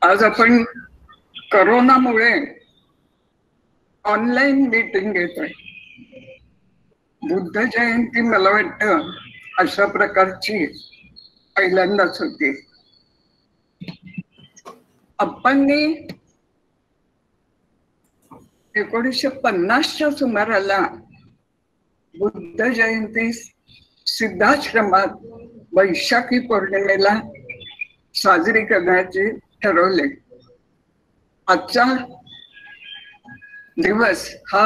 आज आपण करोनामुळे ऑनलाईन मीटिंग घेतोय. बुद्ध जयंती मला वाटतं अशा प्रकारची पहिल्यांदाच होती. आपणनी 1950च्या सुमाराला बुद्ध जयंती सिद्धाश्रमात वैशाखी पौर्णिमेला साजरी करण्याचे ठरवले. आजचा दिवस हा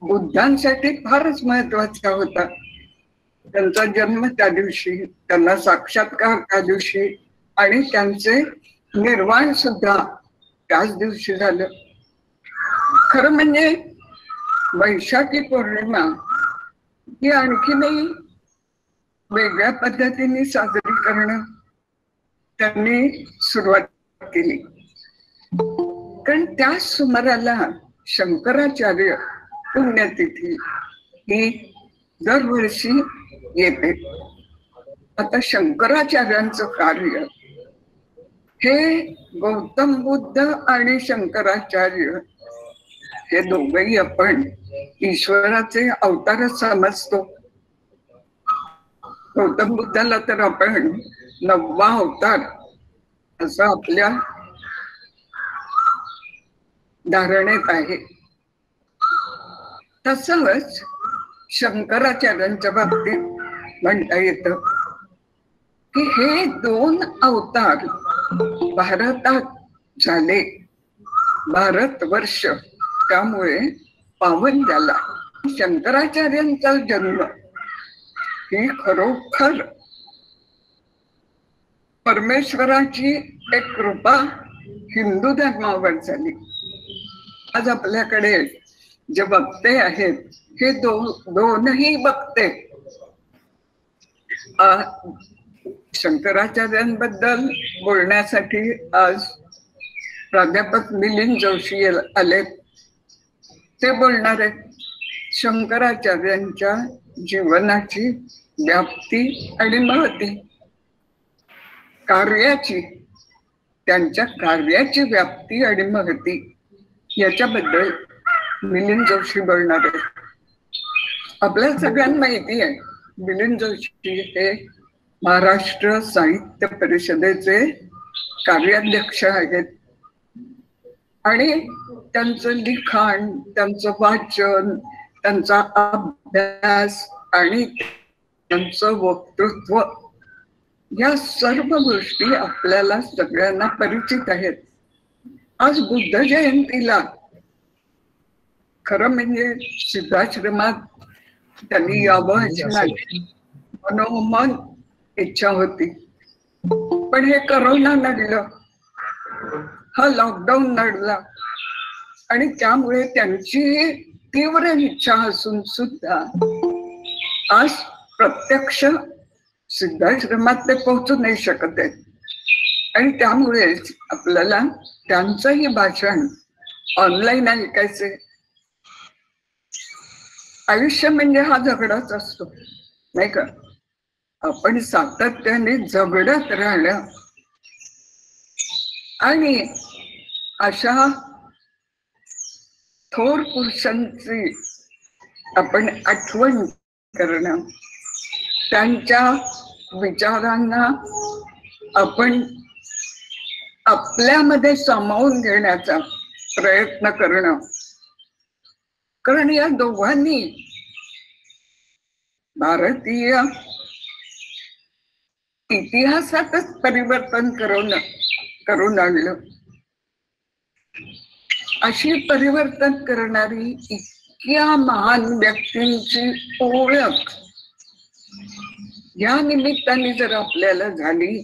बुद्धांसाठी फारच महत्वाचा होता. त्यांचा जन्म त्या दिवशी, त्यांना साक्षात्कार त्या दिवशी आणि त्यांचे निर्वाण सुद्धा त्याच दिवशी झालं. खरं म्हणजे वैशाखी पौर्णिमा ही आणखीनही वेगळ्या पद्धतीने साजरी करणं त्यांनी सुरुवात केली. कारण त्या सुमाराला शंकराचार्य पुण्यतिथी ही दरवर्षी येते. आता शंकराचार्यांचं कार्य हे गौतम बुद्ध आणि शंकराचार्य हे दोघेही आपण ईश्वराचे अवतारच समजतो. गौतम बुद्धाला तर आपण 9वा अवतार असं आपल्या धारणेत आहे. तसंच शंकराचार्यांच्या बाबतीत म्हणता येतं की हे 2 अवतार भारतात झाले. भारतवर्ष त्यामुळे पावन झाला. शंकराचार्यांचा जन्म ही खरोखर परमेश्वराची एक कृपा हिंदू धर्मावर झाली. आज आपल्याकडे जे वक्ते आहेत हे दोनही वक्ते शंकराचार्यांबद्दल बोलण्यासाठी आज प्राध्यापक मिलिंद जोशी आले. ते बोलणार आहेत शंकराचार्यांच्या जीवनाची व्याप्ती आणि महती, कार्याची, त्यांच्या कार्याची व्याप्ती आणि महती याच्याबद्दल मिलिंद जोशी बोलणार आहेत. आपल्या सगळ्यांना माहिती आहे मिलिंद जोशी हे महाराष्ट्र साहित्य परिषदेचे कार्याध्यक्ष आहेत आणि त्यांचं लिखाण, त्यांचं वाचन, त्यांचा अभ्यास आणि त्यांचं वक्तृत्व या सर्व गोष्टी आपल्याला सगळ्यांना परिचित आहेत. आज बुद्ध जयंतीला खरं म्हणजे सिद्धाश्रमात त्यांनी यावं अशी माझी मनोमन इच्छा होती. पण हे करोना नडलं, हा लॉकडाऊन नडला आणि त्यामुळे त्यांची तीव्र इच्छा असून सुद्धा आज प्रत्यक्ष सिद्धाश्रमात ते पोहोचू नाही शकत आहेत. आणि त्यामुळेच आपल्याला त्यांचंही भाषण ऑनलाईन ऐकायचे. आयुष्य म्हणजे हा झगडाच असतो नाही का. आपण सातत्याने झगडत राहणं आणि अशा थोर पुरुषांची आपण आठवण करणं, त्यांच्या विचारांना आपण आपल्यामध्ये सामावून घेण्याचा प्रयत्न करणं. कारण या दोघांनी भारतीय इतिहासातच परिवर्तन करून आणलं. अशी परिवर्तन करणारी इतक्या महान व्यक्तींची ओळख या निमित्ताने जर आपल्याला झाली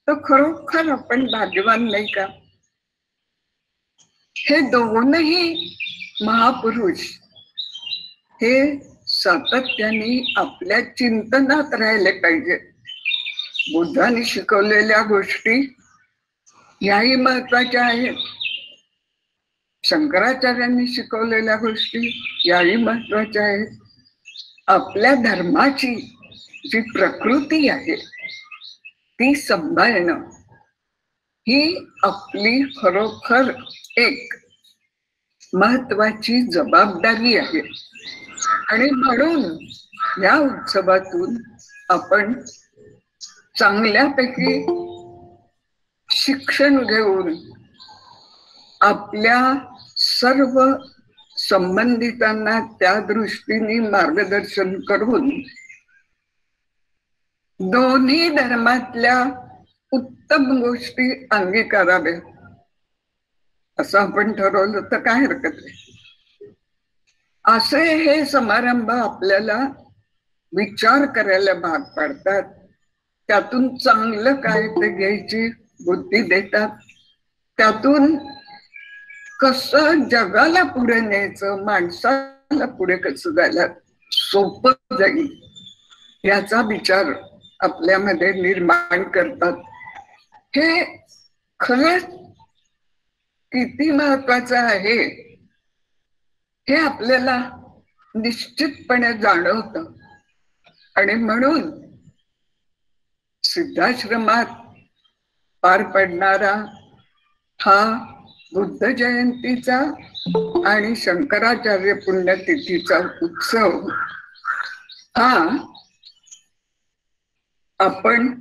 तर खरोखर आपण भाग्यवान नाही का. हे दोनही महापुरुष हे सातत्याने आपल्या चिंतनात राहिले पाहिजे. बुद्धांनी शिकवलेल्या गोष्टी याही महत्वाच्या आहेत. शंकराचार्यांनी शिकवलेल्या गोष्टी याही महत्वाच्या आहेत. आपल्या धर्माची जी प्रकृती आहे ती सांभाळणं ही आपली खरोखर एक महत्वाची जबाबदारी आहे. आणि म्हणून या उत्सवातून आपण चांगल्यापैकी शिक्षण घेऊन आपल्या सर्व संबंधितांना त्या दृष्टीने मार्गदर्शन करून दोन्ही धर्मातल्या उत्तम गोष्टी अंगीकाराव्या असं आपण ठरवलं तर काय हरकत आहे. असे हे समारंभ आपल्याला विचार करायला भाग पाडतात, त्यातून चांगलं काय ते घ्यायची बुद्धी देतात, त्यातून कसं जगाला पुढे न्यायचं, माणसाला पुढे कसं जायला सोपं जाईल याचा विचार आपल्यामध्ये निर्माण करतात. हे खरंच किती महत्वाचं आहे हे आपल्याला निश्चितपणे जाणवतं. आणि म्हणून सिद्धाश्रमात पार पडणारा हा बुद्ध जयंतीचा आणि शंकराचार्य पुण्यतिथीचा उत्सव हा आपण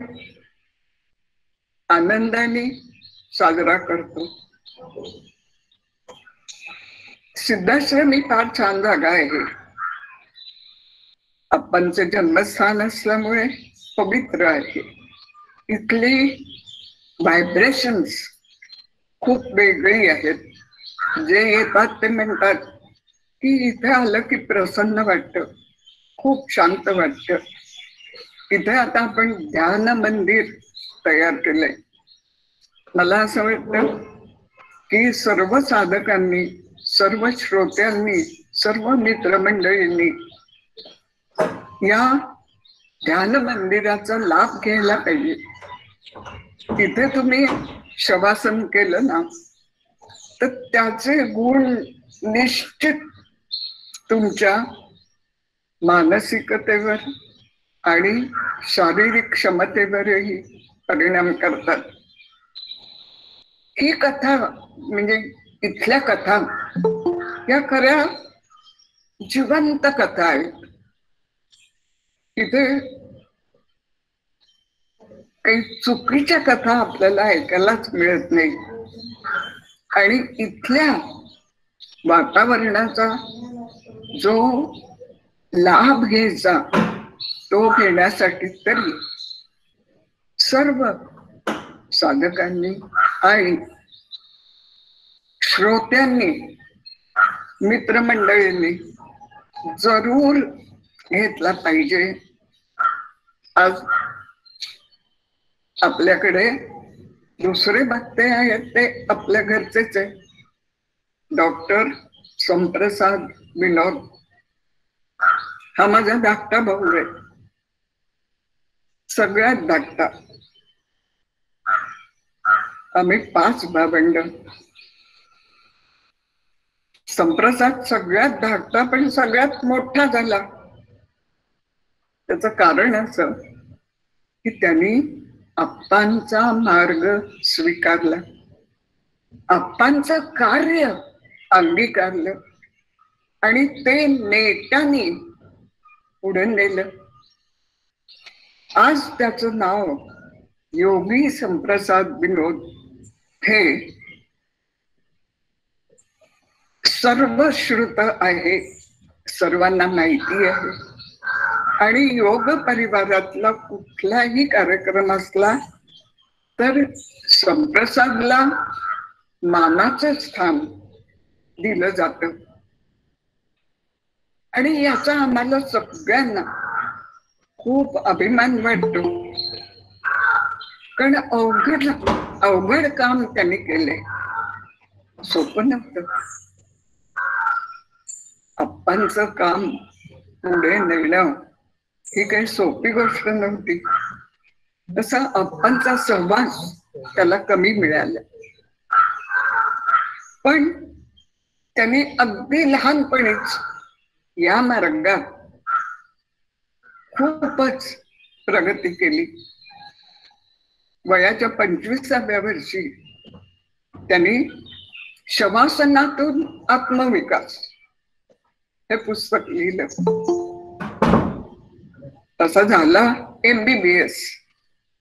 आनंदाने साजरा करतो. सिद्धाश्रम ही फार छान जागा आहे. आपणचे जन्मस्थान असल्यामुळे पवित्र आहे. इथली व्हायब्रेशन्स खूप वेगळी आहेत. जे येतात ते म्हणतात की इथे आलं की प्रसन्न वाटतं, खूप शांत वाटतं. इथे आता आपण ध्यान मंदिर तयार केलंय. मला असं वाटतं की सर्व साधकांनी, सर्व श्रोत्यांनी, सर्व मित्रमंडळींनी या ध्यान मंदिराचा लाभ घ्यायला पाहिजे. तिथे तुम्ही शवासन केलं ना तर त्याचे गुण निश्चित तुमच्या मानसिकतेवर आणि शारीरिक क्षमतेवरही परिणाम करतात. ही कथा म्हणजे इथल्या कथा या खऱ्या जिवंत कथा आहेत. इथे काही चुकीच्या कथा आपल्याला ऐकायलाच मिळत नाही. आणि इथल्या वातावरणाचा जो लाभ घ्यायचा तो घेण्यासाठी तरी सर्व साधकांनी आणि श्रोत्यांनी, मित्रमंडळींनी जरूर घेतला पाहिजे. आज आपल्याकडे दुसरे भक्ते आहेत ते आपल्या घरचेच आहे. डॉक्टर संप्रसाद विनोद हा माझा धाकटा भाऊ आहे, सगळ्यात धाकटा. आम्ही 5 भावंड. संप्रसाद सगळ्यात धाकटा पण सगळ्यात मोठा झाला. त्याचं कारण असं की त्यांनी आप्पांचा मार्ग स्वीकारला, आप्पांचं कार्य अंगीकारलं आणि ते नेटाने पुढे नेलं. आज त्याचं नाव योगी संप्रसाद विनोद हे सर्वश्रुत आहे, सर्वांना माहिती आहे. आणि योग परिवारातला कुठलाही कार्यक्रम असला तर संप्रसादला मानाचं स्थान दिलं जातं. आणि याचा आम्हाला सगळ्यांना खूप अभिमान वाटतो. कारण अवघड काम त्यांनी केलंय, सोपं नव्हतं. आप्पांचं काम पुढे नेणं ही काही सोपी गोष्ट नव्हती. तसा आप्पांचा सहवास त्याला कमी मिळाला. पण त्याने अगदी लहानपणीच या मार्गात खूपच प्रगती केली. वयाच्या 25व्या वर्षी त्यांनी शवासनातून आत्मविकास हे पुस्तक लिहिलं. तसा झाला MBBS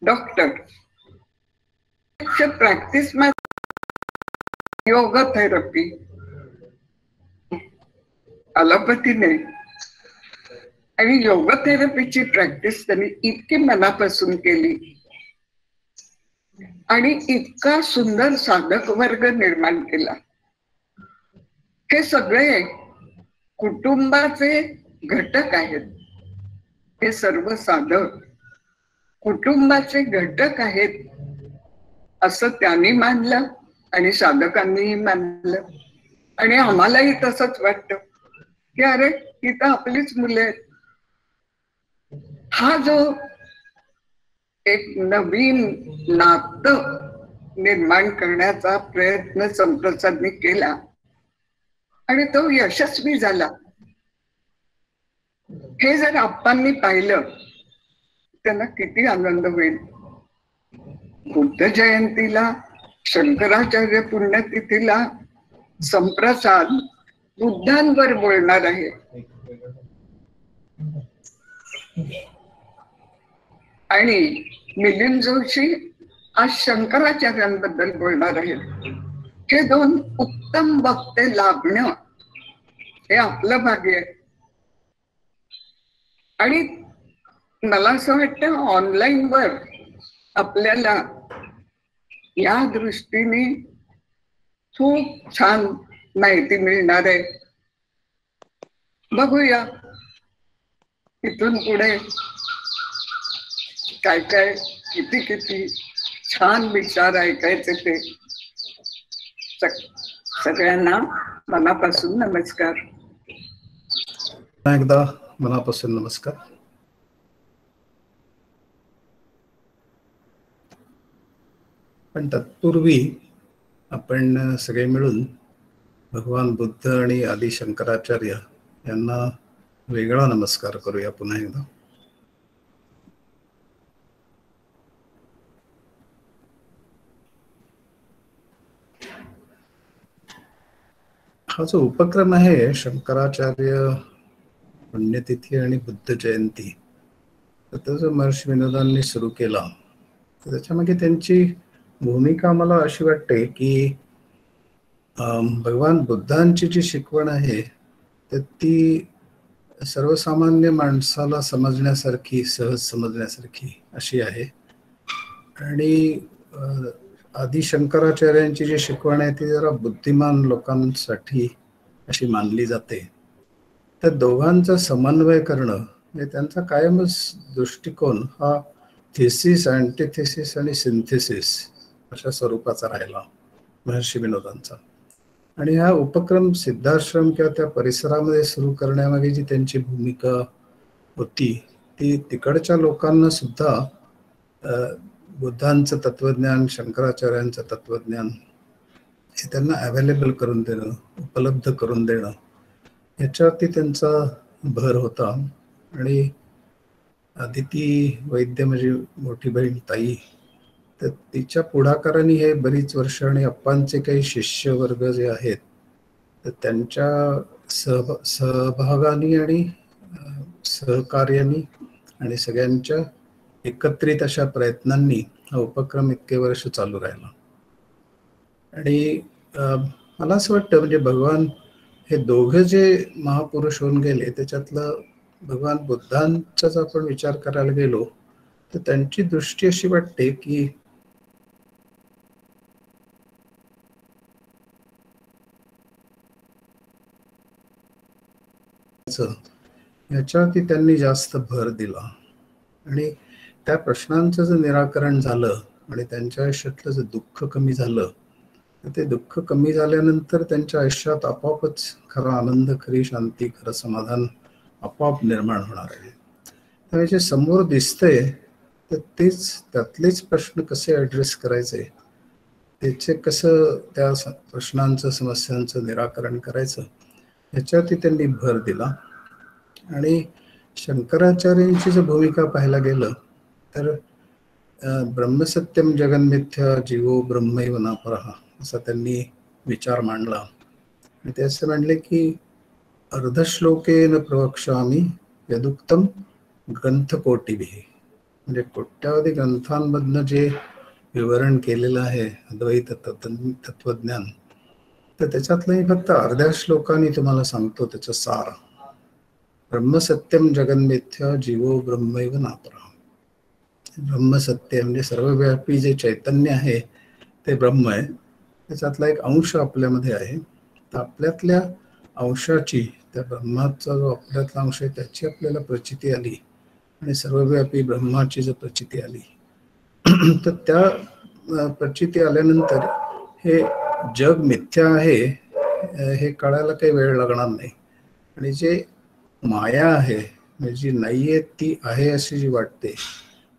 doctor. Practice yoga therapy अलोपॅथीने आणि योगा थेरपीची प्रॅक्टिस त्यांनी इतकी मनापासून केली आणि इतका सुंदर साधक वर्ग निर्माण केला. हे सगळे कुटुंबाचे घटक आहेत. हे सर्व साधक कुटुंबाचे घटक आहेत असं त्यांनी मानलं आणि साधकांनीही मानलं. आणि आम्हालाही तसंच वाटतं की अरे ही तर आपलीच मुले आहेत. हा जो एक नवीन नातं निर्माण करण्याचा प्रयत्न संप्रसादनी केला आणि तो यशस्वी झाला. हे जर आप्पांनी पाहिलं त्यांना किती आनंद होईल. बुद्ध जयंतीला, शंकराचार्य पुण्यतिथीला संप्रसाद बुद्धांवर बोलणार आहे. आणि मिलिंद जोशी आज शंकराचार्यांबद्दल बोलणार आहेत. हे दोन उत्तम वक्ते लाभणं हे आपलं भाग्य आहे. आणि मला असं वाटतं ऑनलाईन वर आपल्याला या दृष्टीने खूप छान माहिती मिळणार आहे. बघूया इथून पुढे काय काय किती किती छान विचार ऐकायचे ते. सगळ्यांना मनापासून नमस्कार. एकदा मनापासून नमस्कार. पण तत्पूर्वी आपण सगळे मिळून भगवान बुद्ध आणि आदि शंकराचार्य यांना वेगळा नमस्कार करूया पुन्हा एकदा. हा जो उपक्रम आहे शंकराचार्य पुण्यतिथी आणि बुद्ध जयंती, तर जो महर्षी विनोदांनी सुरू केला, तर त्याच्यामागे त्यांची भूमिका मला अशी वाटते की भगवान बुद्धांची जी शिकवण आहे तर ती सर्वसामान्य माणसाला समजण्यासारखी, सहज समजण्यासारखी अशी आहे. आणि आदि शंकराचार्यांची जी शिकवण आहे ती जरा बुद्धिमान लोकांसाठी अशी मानली जाते. तर दोघांचा समन्वय करणं म्हणजे त्यांचा कायमच दृष्टिकोन हा थिसिस, अँटिथिसिस आणि सिंथेसिस अशा स्वरूपाचा राहिला महर्षी विनोदांचा. आणि हा उपक्रम सिद्धाश्रम किंवा त्या परिसरामध्ये सुरू करण्यामागे जी त्यांची भूमिका होती ती तिकडच्या लोकांना सुद्धा बुद्धांचं तत्वज्ञान, शंकराचार्यांचं तत्वज्ञान हे त्यांना अवेलेबल करून देणं, उपलब्ध करून देणं याच्यावरती त्यांचा भर होता. आणि अदिती वैद्य माझी मोठी बहीण ताई, तर तिच्या पुढाकाराने हे बरीच वर्ष आणि अप्पांचे काही शिष्य वर्ग जे आहेत तर त्यांच्या सहभागाने आणि सहकार्याने आणि सगळ्यांच्या एकत्रित अशा प्रयत्नांनी हा उपक्रम इतके वर्ष चालू राहिला. आणि मला असं वाटतं म्हणजे भगवान हे दोघं जे महापुरुष होऊन गेले त्याच्यातलं भगवान बुद्धांचा जर आपण विचार करायला गेलो तर त्यांची दृष्टी अशी वाटते की याच्यावरती त्यांनी जास्त भर दिला. आणि त्या प्रश्नांचं जर निराकरण झालं आणि त्यांच्या आयुष्यातलं जर दुःख कमी झालं तर ते दुःख कमी झाल्यानंतर त्यांच्या आयुष्यात आपोआपच खरा आनंद, खरी शांती, खरं समाधान आपोआप निर्माण होणार आहे. त्यामुळे जे समोर दिसतंय तर तेच त्यातलेच प्रश्न कसे ॲड्रेस करायचे, त्याचे कसं त्या प्रश्नांचं, समस्यांचं निराकरण करायचं याच्यावरती त्यांनी भर दिला. आणि शंकराचार्यांची जर भूमिका पाहायला गेलं तर ब्रह्मसत्यम जगन्मिथ्या जीवो ब्रह्मैव नापरः असा त्यांनी विचार मांडला. आणि ते असे म्हणले की अर्धश्लोकेन प्रवक्ष्यामि यदुक्तम ग्रंथकोटिभिः, म्हणजे कोट्यावधी ग्रंथांमधनं जे विवरण केलेलं आहे अद्वैत तत्वज्ञान, तर त्याच्यातलं मी फक्त अर्ध्या श्लोकाने तुम्हाला सांगतो त्याचं सार. ब्रह्मसत्यम जगन्मिथ्या जीवो ब्रह्मैव नापरः. ब्रह्मसत्य म्हणजे सर्वव्यापी जे चैतन्य आहे ते ब्रह्म आहे. त्याच्यातला एक अंश आपल्यामध्ये आहे. तर आपल्यातल्या अंशाची, त्या ब्रह्माचा जो आपल्यातला अंश आहे त्याची आपल्याला प्रचिती आली आणि सर्वव्यापी ब्रह्माची जर प्रचिती आली तर त्या प्रचिती आल्यानंतर हे जग मिथ्या आहे हे कळायला काही वेळ लागणार नाही. आणि जे माया आहे म्हणजे जी नाहीये ती आहे अशी जी वाटते,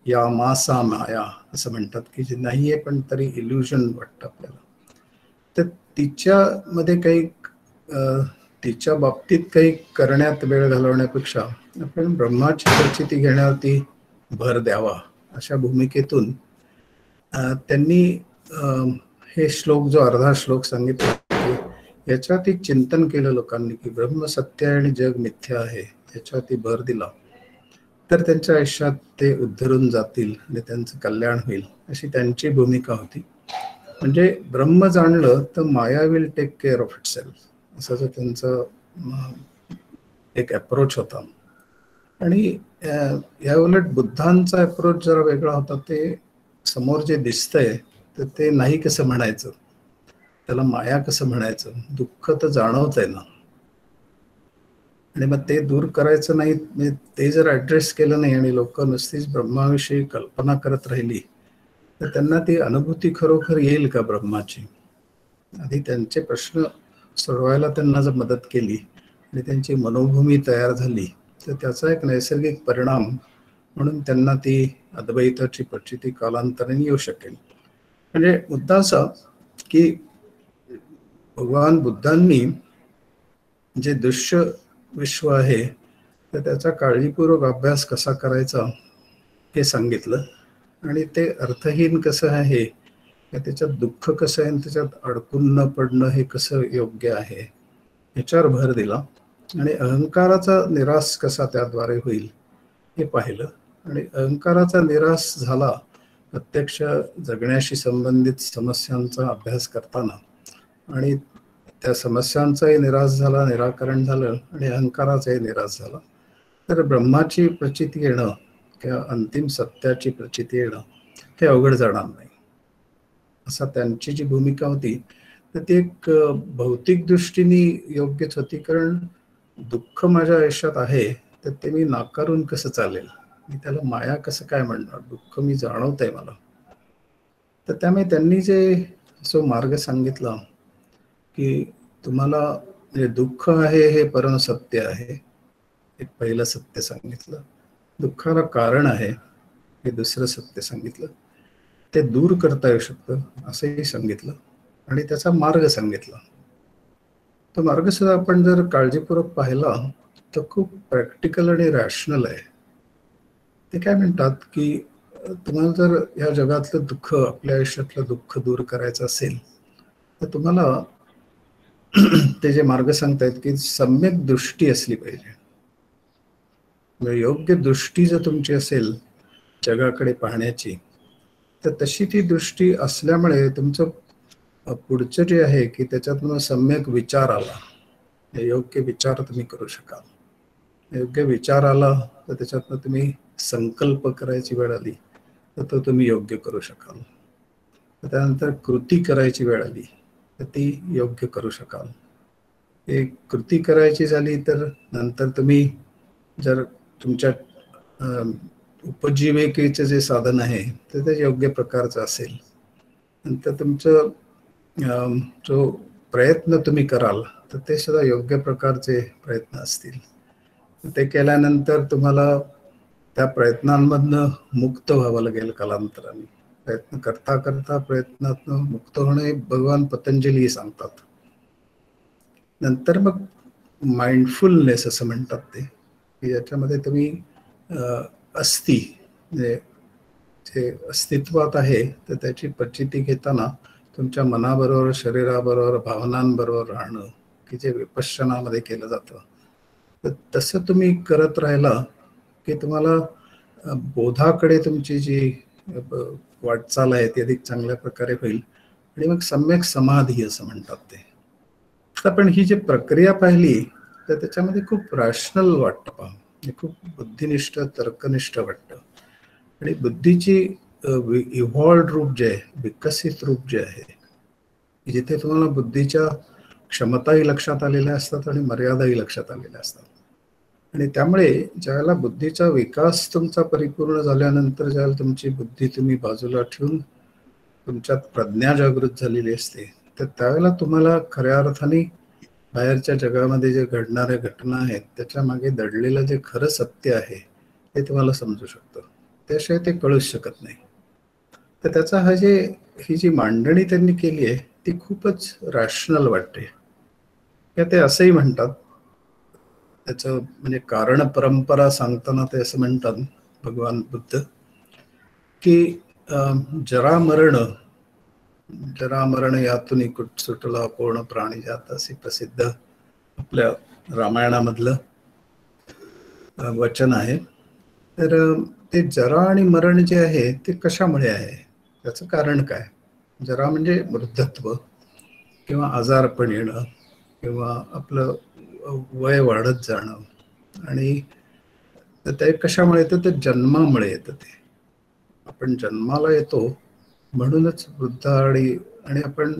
या मासा माया असं म्हणतात, की जे नाहीये पण तरी इल्युजन वाटतं आपल्याला, तर तिच्यामध्ये काही तिच्या बाबतीत काही करण्यात वेळ घालवण्यापेक्षा आपण ब्रह्माची प्रचिती घेण्यावरती भर द्यावा अशा भूमिकेतून त्यांनी हे श्लोक, जो अर्धा श्लोक सांगितला, याच्यात एक चिंतन केलं लोकांनी की ब्रह्म सत्य आणि जग मिथ्या आहे याच्यावरती भर दिला तर त्यांच्या आयुष्यात ते उद्धरून जातील आणि त्यांचं कल्याण होईल, अशी त्यांची भूमिका होती. म्हणजे ब्रह्म जाणलं तर maya will take care of itself, असं जो त्यांचं एक अप्रोच होता. आणि या उलट बुद्धांचा अप्रोच जरा वेगळा होता. ते समोर जे दिसतंय तर ते नाही कसं म्हणायचं, त्याला माया कसं म्हणायचं, दुःख तर जाणवत आहे ना, आणि मग ते दूर करायचं नाही. ते जर ऍड्रेस केलं नाही आणि लोक नुसतीच ब्रह्माविषयी कल्पना करत राहिली तर त्यांना ती अनुभूती खरोखर येईल का ब्रह्माची. आधी त्यांचे प्रश्न सोडवायला त्यांना जर मदत केली आणि त्यांची मनोभूमी तयार झाली तर त्याचा एक नैसर्गिक परिणाम म्हणून त्यांना ती अद्वैताची प्रचिती कालांतराने येऊ शकेल. म्हणजे मुद्दा असा की भगवान बुद्धांनी जे दृश्य विश्व आहे तर त्याचा काळजीपूर्वक अभ्यास कसा करायचा हे सांगितलं, आणि ते अर्थहीन कसं आहे, त्याच्यात दुःख कसं आहे, त्याच्यात अडकून न पडणं हे कसं योग्य आहे याच्यावर भर दिला. आणि अहंकाराचा निराश कसा त्याद्वारे होईल हे पाहिलं. आणि अहंकाराचा निराश झाला प्रत्यक्ष जगण्याशी संबंधित समस्यांचा अभ्यास करताना, आणि त्या समस्यांचाही निराश झाला, निराकरण झालं, आणि अहंकाराचाही निराश झाला, तर ब्रह्माची प्रचिती येणं किंवा अंतिम सत्याची प्रचिती येणं हे अवघड जाणार नाही, असा त्यांची जी भूमिका होती तर ती एक भौतिक दृष्टीने योग्यच होती. कारण दुःख माझ्या आयुष्यात आहे तर ते मी नाकारून कसं चालेल, मी त्याला माया कसं काय म्हणणार, दुःख मी जाणवत आहे मला. तर त्यामुळे त्यांनी जे जो मार्ग सांगितला की तुम्हाला म्हणजे दुःख आहे हे परम सत्य आहे, एक पहिलं सत्य सांगितलं. दुःखाला कारण आहे हे दुसरं सत्य सांगितलं. ते दूर करता येऊ शकतं असंही सांगितलं, आणि त्याचा मार्ग सांगितला. तो मार्ग सुद्धा आपण जर काळजीपूर्वक पाहिला तर खूप प्रॅक्टिकल आणि रॅशनल आहे. ते काय म्हणतात की तुम्हाला जर या जगातलं दुःख, आपल्या आयुष्यातलं दुःख दूर करायचं असेल तर तुम्हाला ते जे मार्ग सांगतायत की सम्यक दृष्टी असली पाहिजे. म्हणजे योग्य दृष्टी जर तुमची असेल जगाकडे पाहण्याची, तर तशी ती दृष्टी असल्यामुळे तुमचं पुढचं जे आहे की त्याच्यातून सम्यक विचार आला, योग्य विचार तुम्ही करू शकाल. योग्य विचार आला तर त्याच्यातनं तुम्ही संकल्प करायची वेळ आली तर तो तुम्ही योग्य करू शकाल. त्यानंतर कृती करायची वेळ आली तर ती योग्य करू शकाल. एक कृती करायची झाली तर नंतर तुम्ही जर तुमच्या उपजीविकेचे जे साधन आहे तर ते योग्य प्रकारचं असेल, नंतर तुमचं जो प्रयत्न तुम्ही कराल तर ते सुद्धा योग्य प्रकारचे प्रयत्न असतील. ते केल्यानंतर तुम्हाला त्या प्रयत्नांमधनं मुक्त व्हावं लागेल कालांतराने. प्रयत्न करता करता प्रयत्नातनं मुक्त होणे भगवान पतंजली सांगतात. नंतर मग माइंडफुलनेस असं म्हणतात ते, की याच्यामध्ये तुम्ही अस्ती म्हणजे जे अस्तित्वात आहे तर त्याची प्रचिती घेताना तुमच्या मनाबरोबर, शरीराबरोबर, भावनांबरोबर राहणं, की जे विपश्यनामध्ये केलं जातं, तर तसं तुम्ही करत राहिला की तुम्हाला बोधाकडे तुमची जी वाटचाल आहे ती अधिक चांगल्या प्रकारे होईल आणि मग सम्यक समाधी असं म्हणतात ते. तर आपण ही जी प्रक्रिया पाहिली तर त्याच्यामध्ये खूप रॅशनल वाटतं पहा, खूप बुद्धिनिष्ठ, तर्कनिष्ठ वाटतं. आणि बुद्धीची इव्हॉल्ड रूप जे आहे, विकसित रूप जे आहे, जिथे तुम्हाला बुद्धीच्या क्षमताही लक्षात आलेल्या असतात आणि मर्यादाही लक्षात आलेल्या असतात. आणि त्यामुळे ज्यावेळेला बुद्धीचा विकास तुमचा परिपूर्ण झाल्यानंतर ज्यावेळेला तुमची बुद्धी तुम्ही बाजूला ठेवून तुमच्यात प्रज्ञा जागृत झालेली असते, तर त्यावेळेला तुम्हाला खऱ्या अर्थाने बाहेरच्या जगामध्ये जे घडणाऱ्या घटना आहेत त्याच्या मागे दडलेलं जे खरं सत्य आहे ते तुम्हाला समजू शकतं. त्याशिवाय ते कळूच शकत नाही. तर त्याचा ही जी मांडणी त्यांनी केली आहे ती खूपच रॅशनल वाटते. ते असंही म्हणतात, त्याचं म्हणजे कारण परंपरा सांगताना ते असं म्हणतात भगवान बुद्ध की जरा मरण यातून कुठ सुटला पूर्ण प्राणी जात, असे प्रसिद्ध आपल्या रामायणामधलं वचन आहे. तर ते जरा आणि मरण जे आहे ते कशामुळे आहे, त्याचं कारण काय? जरा म्हणजे वृद्धत्व किंवा आजारपण येणं किंवा आपलं वय वाढत जाणं. आणि ते कशामुळे येतं? ते जन्मामुळे येतं. ते आपण जन्माला येतो म्हणूनच वृद्ध आणि आपण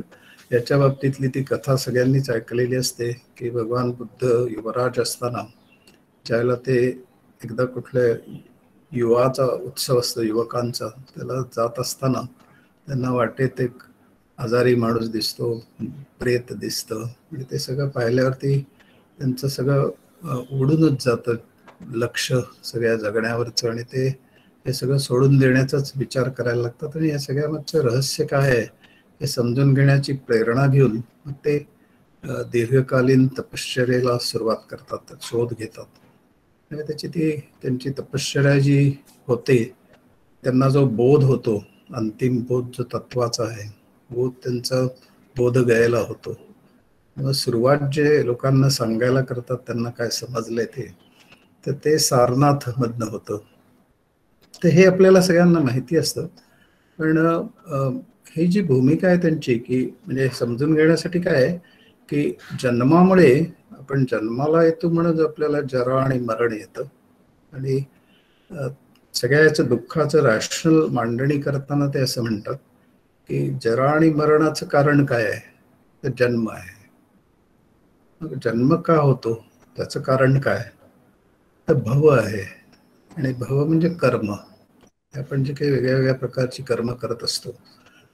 याच्या बाबतीतली ती कथा सगळ्यांनीच ऐकलेली असते की भगवान बुद्ध युवराज असताना ज्यावेळेला ते एकदा कुठल्या युवाचा उत्सव असतो युवकांचा, त्याला जात असताना त्यांना वाटेत एक आजारी माणूस दिसतो, प्रेत दिसतं. आणि ते सगळं पाहिल्यावरती त्यांचं सगळं उडूनच जातं लक्ष सगळ्या जगण्यावरचं, आणि ते हे सगळं सोडून देण्याचाच विचार करायला लागतात. आणि या सगळ्यामागचं रहस्य काय आहे हे समजून घेण्याची प्रेरणा घेऊन मग ते दीर्घकालीन तपश्चर्येला सुरुवात करतात, शोध घेतात. आणि त्यांची तपश्चर्या जी होते, त्यांना जो बोध होतो, अंतिम बोध जो तत्वाचा आहे, त्यांचा बोध घ्यायला होतो. मग सुरुवात जे लोकांना सांगायला करतात त्यांना काय समजलंय तर ते सारनाथ मधनं होतं. तर हे आपल्याला सगळ्यांना माहिती असतं. पण ही जी भूमिका आहे त्यांची की म्हणजे समजून घेण्यासाठी काय आहे की जन्मामुळे आपण जन्माला येतो म्हणून आपल्याला जरा आणि मरण येतं. आणि सगळ्या याचं दुःखाचं रॅशनल मांडणी करताना ते असं म्हणतात की जरा आणि मरणाचं कारण काय आहे? तर जन्म आहे. मग जन्म का होतो त्याचं कारण काय? तर भव आहे. आणि भव म्हणजे कर्म. आपण जे काही वेगळ्या वेगळ्या प्रकारची कर्म करत असतो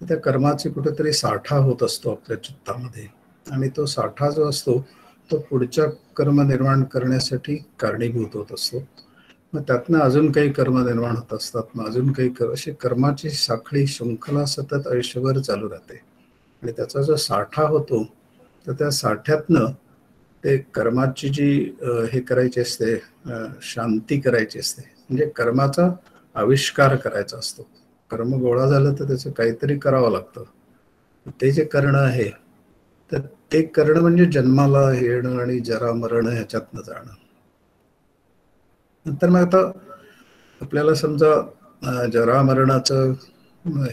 त्या कर्माची कुठेतरी साठा होत असतो आपल्या चित्तामध्ये. आणि तो साठा जो असतो तो पुढच्या कर्म निर्माण करण्यासाठी कारणीभूत होत असतो. मग त्यातनं अजून काही कर्म निर्माण होत असतात, मग अजून काही अशी कर्माची साखळी शृंखला सतत आयुष्यभर चालू राहते. आणि त्याचा जो साठा होतो तर त्या साठ्यातनं ते कर्माची जी हे करायची असते, शांती करायची असते, म्हणजे कर्माचा आविष्कार करायचा असतो. कर्म गोळा झालं तर त्याचं काहीतरी करावं लागतं. ते जे करणं आहे तर ते करणं म्हणजे जन्माला येणं आणि जरा मरण ह्याच्यातनं जाणं. नंतर मग आता आपल्याला समजा जरा मरणाचं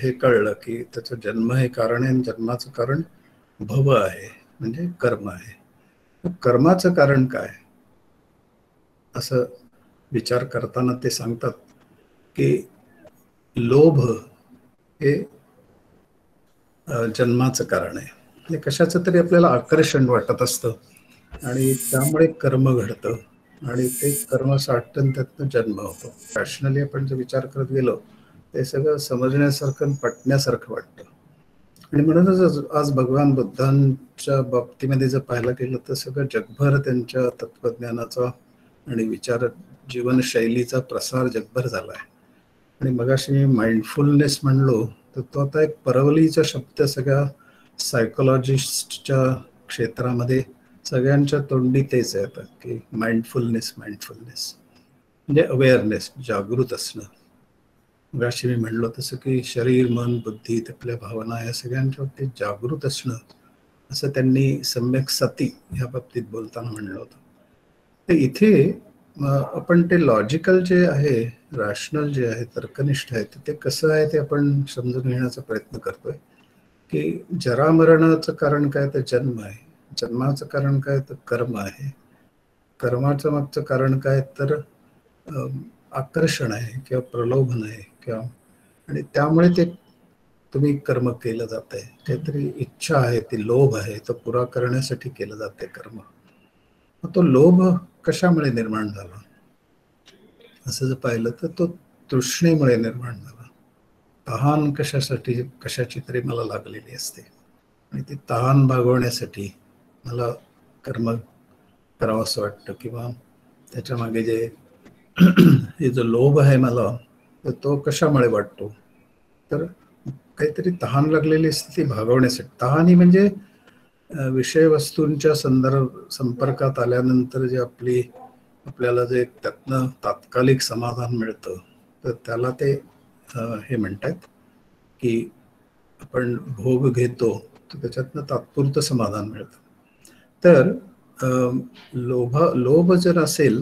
हे कळलं की त्याचं जन्म हे कारण आहे, जन्माचं कारण भव आहे म्हणजे कर्म आहे. कर्माचं कारण काय असं विचार करताना ते सांगतात की लोभ हे जन्माचं कारण आहे. म्हणजे कशाचं तरी आपल्याला आकर्षण वाटत असतं आणि त्यामुळे कर्म घडतं आणि ते कर्म साठतं, त्यातनं जन्म होतो. रॅशनली आपण जर विचार करत गेलो ते सगळं समजण्यासारखं पटण्यासारखं वाटतं. आणि म्हणूनच आज भगवान बुद्धांच्या बाबतीमध्ये जर पाहायला गेलं तर सगळं जगभर त्यांच्या तत्वज्ञानाचा आणि विचार जीवनशैलीचा प्रसार जगभर झाला आहे. आणि मगाशी मी माइंडफुलनेस म्हणलो तर तो आता एक परवलीचा शब्द सगळ्या सायकोलॉजिस्टच्या क्षेत्रामध्ये सगळ्यांच्या तोंडी तेच आहे आता की माइंडफुलनेस म्हणजे अवेअरनेस, जागृत असणं. मगाशी मी म्हणलो तसं की शरीर, मन, बुद्धी, आपल्या भावना या सगळ्यांच्या बाबतीत जागृत असणं, असं त्यांनी सम्यक सती ह्या बाबतीत बोलताना म्हणलं होतं. तर इथे आपण ते लॉजिकल जे आहे, रॅशनल जे आहे, तर्कनिष्ठ आहे, ते कसं आहे ते आपण समजून घेण्याचा प्रयत्न करतोय. की जरामरणाचं कारण काय तर जन्म आहे, जन्माचं कारण काय तर कर्म आहे, कर्माचं मागचं कारण काय तर आकर्षण आहे किंवा प्रलोभन आहे किंवा, आणि त्यामुळे ते तुम्ही कर्म केलं जात आहे. काहीतरी इच्छा आहे, ती लोभ आहे, तो पुरा करण्यासाठी केलं जाते कर्म. मग तो लोभ कशामुळे निर्माण झाला असं जर पाहिलं तर तो तृष्णेमुळे निर्माण झाला. तहान कशासाठी, कशाची तरी मला लागलेली असते आणि ती तहान भागवण्यासाठी मला कर्म करावं असं वाटतं, किंवा त्याच्या मागे जे हे जो लोभ आहे मला, तर तो कशामुळे वाटतो, तर काहीतरी तहान लागलेली असते ती भागवण्यासाठी. तहान ही म्हणजे विषय वस्तूंच्या संपर्कात आल्यानंतर जे आपल्याला जे त्यातनं तात्कालिक समाधान मिळतं, तर त्याला ते हे म्हणतात की आपण भोग घेतो तर त्याच्यातनं तात्पुरतं समाधान मिळतं. तर लोभ जर असेल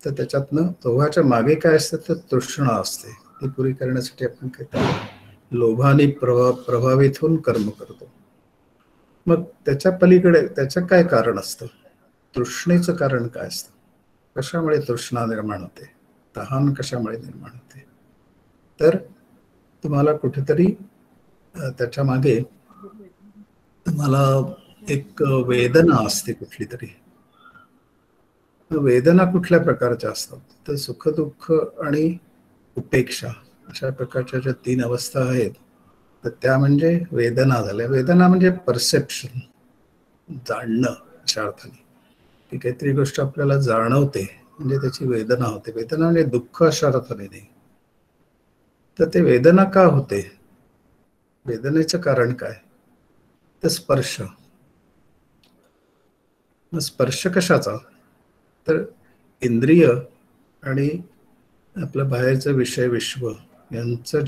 तर त्याच्यातनं लोभाच्या मागे काय असतं तर तृष्णा असते. ती पुरी करण्यासाठी आपण काय लोभाने प्रभावित होऊन कर्म करतो. मग त्याच्या पलीकडे त्याचं काय कारण असतं, तृष्णेचं कारण काय असतं, कशामुळे तृष्णा निर्माण होते, तहान कशामुळे निर्माण होते, तर तुम्हाला कुठेतरी त्याच्या मागे तुम्हाला एक वेदना असते कुठली तरी. वेदना कुठल्या प्रकारच्या असतात तर सुख, दुःख आणि उपेक्षा अशा प्रकारच्या ज्या 3 अवस्था आहेत, तर त्या म्हणजे वेदना झाल्या. वेदना म्हणजे परसेप्शन, जाणणं अशा अर्थाने, की काहीतरी गोष्ट आपल्याला जाणवते म्हणजे त्याची वेदना होते. वेदना म्हणजे दुःख अशा अर्थाने नाही. तर ते वेदना का होते, वेदनेचं कारण काय, तर स्पर्श. स्पर्श कशाचा, तर इंद्रिय आणि आपलं बाहेरचं विषय विश्व यांचं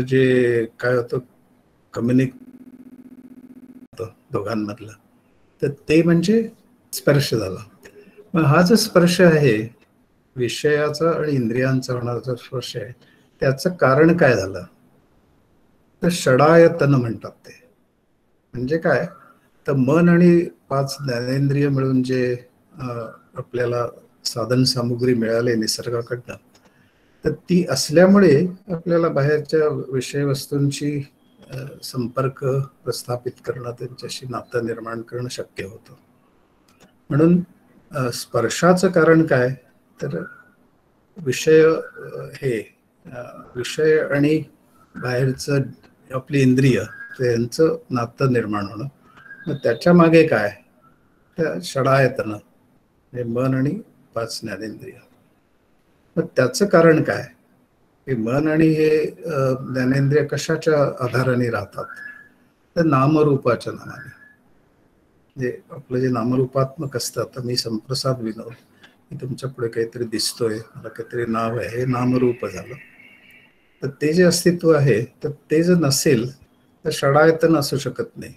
जे काय होतं दोघांमधलं, तर ते म्हणजे स्पर्श झाला. मग हा जो स्पर्श आहे विषयाचा आणि इंद्रियांचा होणारा जो स्पर्श आहे, त्याचं कारण काय झालं, तर षडायतन म्हणतात. ते म्हणजे काय, तर मन आणि 5 ज्ञानेंद्रिय मिळून जे आपल्याला साधन सामुग्री मिळाले निसर्गाकडनं, तर ती असल्यामुळे आपल्याला बाहेरच्या विषय वस्तूंची संपर्क प्रस्थापित करणं, त्यांच्याशी नातं निर्माण करणं शक्य होतं. म्हणून स्पर्शाचं कारण काय, तर विषय विषय आणि बाहेरचं आपली इंद्रिय यांचं नातं निर्माण होणं. मग त्याच्या मागे काय, त्या षडायतन म्हणजे मन आणि 5 ज्ञानेंद्रिय. मग त्याचं कारण काय, हे मन आणि हे ज्ञानेंद्रिय कशाच्या आधाराने राहतात, तर नामरूपाच्या नावाने. म्हणजे आपलं जे नामरूपात्मक असतं, आता मी संप्रसाद विनोद, मी तुमच्या पुढे काहीतरी दिसतोय, मला काहीतरी नाव आहे, हे नामरूप झालं. तर ते जे अस्तित्व आहे, तर ते जर नसेल तर षडायतन असू शकत नाही.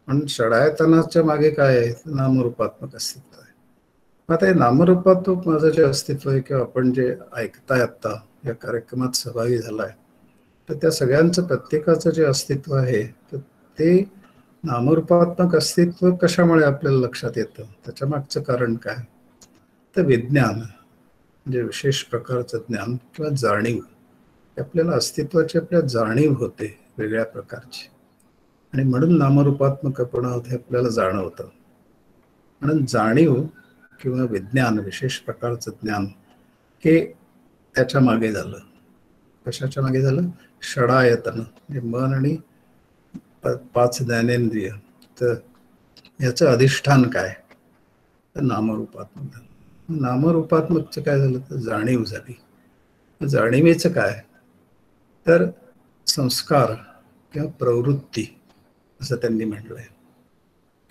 म्हणून षडायतनाच्या मागे काय आहे, नामरूपात्मक अस्तित्व आहे. आता हे नामरूपात्मक माझं जे अस्तित्व आहे, किंवा आपण जे ऐकताय आता या कार्यक्रमात सहभागी झालाय, तर त्या सगळ्यांचं प्रत्येकाचं जे अस्तित्व आहे, तर ते नामरूपात्मक अस्तित्व कशामुळे आपल्याला लक्षात येतं, त्याच्या मागचं कारण काय, तर विज्ञान म्हणजे विशेष प्रकारचं ज्ञान किंवा जाणीव. आपल्याला अस्तित्वाची आपल्या जाणीव होते वेगळ्या प्रकारची, आणि म्हणून नामरूपात्मकपणामध्ये आपल्याला जाणवतं. म्हणून जाणीव किंवा विज्ञान, विशेष प्रकारचं ज्ञान, हे त्याच्या मागे झालं. कशाच्या मागे झालं, षडायतन म्हणजे मन आणि 5 ज्ञानेंद्रिय. तर याचं अधिष्ठान काय, तर नामरूपात्मक. नामरूपात्मकचं काय झालं, तर जाणीव झाली. जाणीवेचं काय, तर संस्कार किंवा प्रवृत्ती असं त्यांनी म्हटलंय,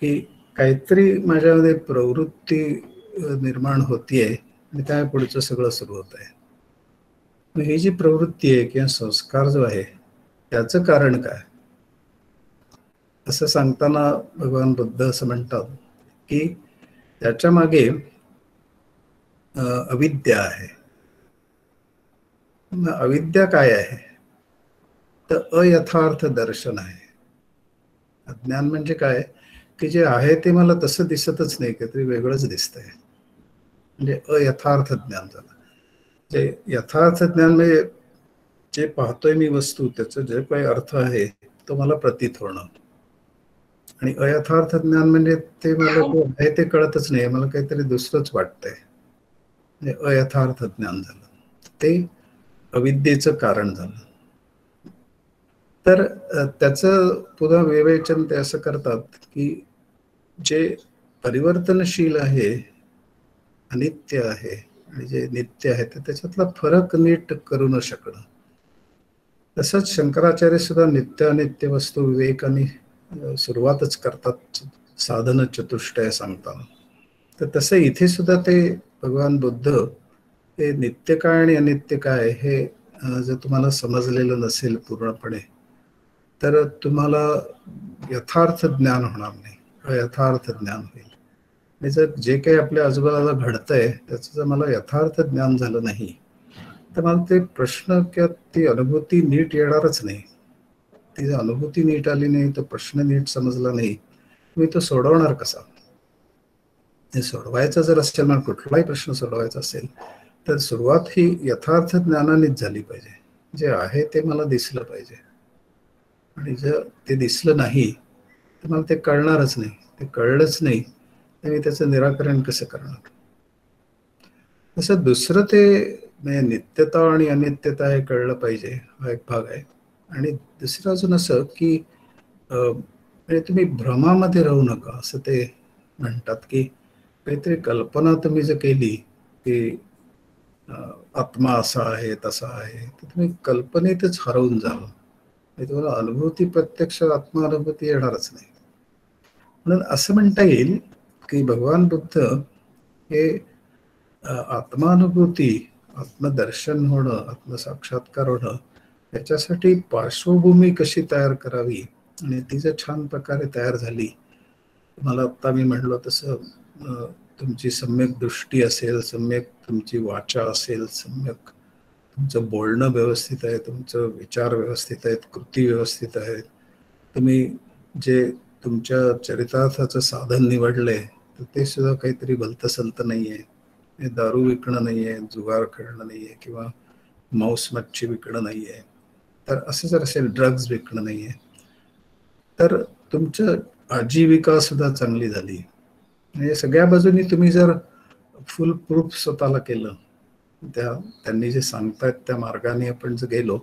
की काहीतरी माझ्यामध्ये प्रवृत्ती निर्माण होतीये आणि काय पुढचं सगळं सुरू होत आहे. मग ही जी प्रवृत्ती आहे किंवा संस्कार जो आहे त्याचं कारण काय, असं सांगताना भगवान बुद्ध असं म्हणतात की त्याच्या मागे अविद्या आहे. मग अविद्या काय आहे, तर अयथार्थ दर्शन आहे. अज्ञान म्हणजे काय की जे आहे ते मला तसं दिसतच नाही, काहीतरी वेगळंच दिसतंय, म्हणजे अयथार्थ ज्ञान झालं. जे यथार्थ ज्ञान म्हणजे जे पाहतोय मी वस्तू, त्याचं जे काही अर्थ आहे तो मला प्रतीत होणं. आणि अयथार्थ ज्ञान म्हणजे ते मला जे आहे ते कळतच नाही, मला काहीतरी दुसरंच वाटतंय, म्हणजे अयथार्थ ज्ञान झालं. ते अविद्येचं कारण झालं. तर त्याचं पुन्हा विवेचन ते असं करतात की जे परिवर्तनशील आहे, अनित्य आहे, आणि जे नित्य आहे तर त्याच्यातला फरक नीट करू न शकणं. तसंच शंकराचार्य सुद्धा नित्य अनित्य वस्तू विवेकाने सुरुवातच करतात साधन चतुष्टय सांगताना. तर तसं इथे सुद्धा ते भगवान बुद्ध हे नित्य काय आणि अनित्य काय हे जर तुम्हाला समजलेलं नसेल पूर्णपणे, तर तुम्हाला यथार्थ ज्ञान होणार नाही, अयथार्थ ज्ञान होईल. आणि जर जे काही आपल्या आजूबाजूला घडतंय त्याचं जर मला यथार्थ ज्ञान झालं नाही, तर मला ते प्रश्न किंवा ती अनुभूती नीट येणारच नाही. ती जर अनुभूती नीट आली नाही, तो प्रश्न नीट समजला नाही, मी तो सोडवणार कसा. हे सोडवायचं जर असेल, मला कुठलाही प्रश्न सोडवायचा असेल, तर सुरुवात ही यथार्थ ज्ञानानेच झाली पाहिजे. जे आहे ते मला दिसलं पाहिजे, आणि जर ते दिसलं नाही तर मला ते कळणारच नाही. ते कळलंच नाही तर मी त्याचं निराकरण कसं करणार. तसं दुसरं ते म्हणजे नित्यता आणि अनित्यता हे कळलं पाहिजे, हा एक भाग आहे. आणि दुसरं अजून असं की म्हणजे तुम्ही भ्रमामध्ये राहू नका, असं ते म्हणतात की काहीतरी कल्पना तुम्ही जर केली की आत्मा असा आहे तसा आहे, तर तुम्ही कल्पनेतच हरवून जाल, तुम्हाला अनुभूती, प्रत्यक्ष आत्मा अनुभूती येणारच नाही. म्हणून असं म्हणता येईल की भगवान बुद्ध हे आत्मानुभूती, आत्मदर्शन होणं, आत्मसाक्षात्कार होणं, याच्यासाठी पार्श्वभूमी कशी तयार करावी, आणि ती जर छान प्रकारे तयार झाली, मला आत्ता मी म्हणलो तसं तुमची सम्यक दृष्टी असेल, सम्यक तुमची वाचा असेल, सम्यक तुमचं बोलणं व्यवस्थित आहे, तुमचं विचार व्यवस्थित आहेत, कृती व्यवस्थित आहेत, तुम्ही जे तुमच्या चरितार्थाचं साधन निवडलंय तर ते सुद्धा काहीतरी भलतसलत नाही आहे, दारू विकणं नाही आहे, जुगार खेळणं नाही आहे, किंवा मांस मच्छी विकणं नाही आहे, तर असं जर असेल, ड्रग्ज विकणं नाही आहे, तर तुमचं आजीविका सुद्धा चांगली झाली. म्हणजे सगळ्या बाजूनी तुम्ही जर फुल प्रूफ स्वतःला केलं, त्यांनी जे सांगतायत त्या मार्गाने आपण जर गेलो,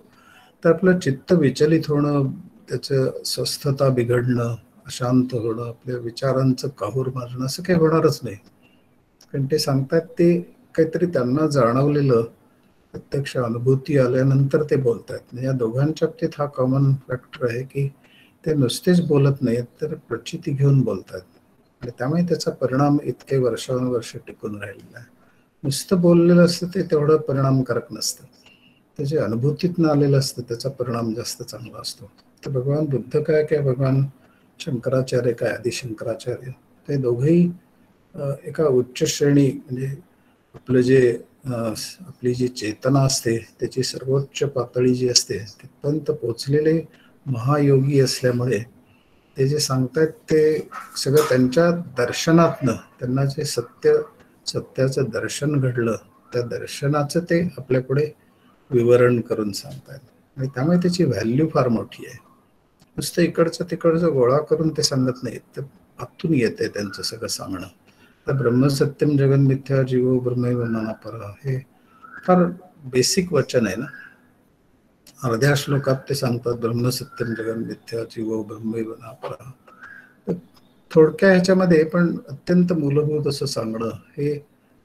तर आपलं चित्त विचलित होणं, त्याचं स्वस्थता बिघडणं, अशांत होणं, आपल्या विचारांचं काहूर मारणं, असं काही होणारच नाही. कारण ते सांगतात ते काहीतरी त्यांना जाणवलेलं, प्रत्यक्ष अनुभूती आल्यानंतर ते बोलतात. म्हणजे या दोघांच्या बाबतीत हा कॉमन फॅक्टर आहे की ते नुसतेच बोलत नाहीत, तर प्रचिती घेऊन बोलतात, आणि त्यामुळे त्याचा परिणाम इतके वर्षानुवर्ष टिकून राहिलेला आहे. नुसतं बोललेलं असतं ते तेवढं परिणामकारक नसतं, ते जे अनुभूतीतनं आलेलं असतं त्याचा परिणाम जास्त चांगला असतो. तर भगवान बुद्ध काय काय भगवान शंकराचार्य काय आदिशंकराचार्य, ते दोघेही एका उच्च श्रेणी, म्हणजे आपलं जे आपली जी चेतना असते त्याची सर्वोच्च पातळी जी असते तिथपर्यंत पोचलेले महायोगी असल्यामुळे ते जे सांगतात ते सगळं त्यांच्या दर्शनातनं, त्यांना जे सत्याचं दर्शन घडलं, त्या दर्शनाचं ते आपल्यापुढे विवरण करून सांगतात, आणि त्यामुळे त्याची व्हॅल्यू फार मोठी आहे. नुसतं इकडचं तिकडचं गोळा करून ते सांगत नाहीत, तर आतून येते त्यांचं सगळं सांगणं. तर ब्रह्मसत्यम जगन्मिथ्या जीवो ब्रह्मैव नापरः हे फार बेसिक वचन आहे ना. अर्ध्या श्लोकात ते सांगतात ब्रह्मसत्यम जगन्मिथ्या जीवो ब्रह्मैव नापरः. तर थोडक्या ह्याच्यामध्ये पण अत्यंत मूलभूत असं सांगणं हे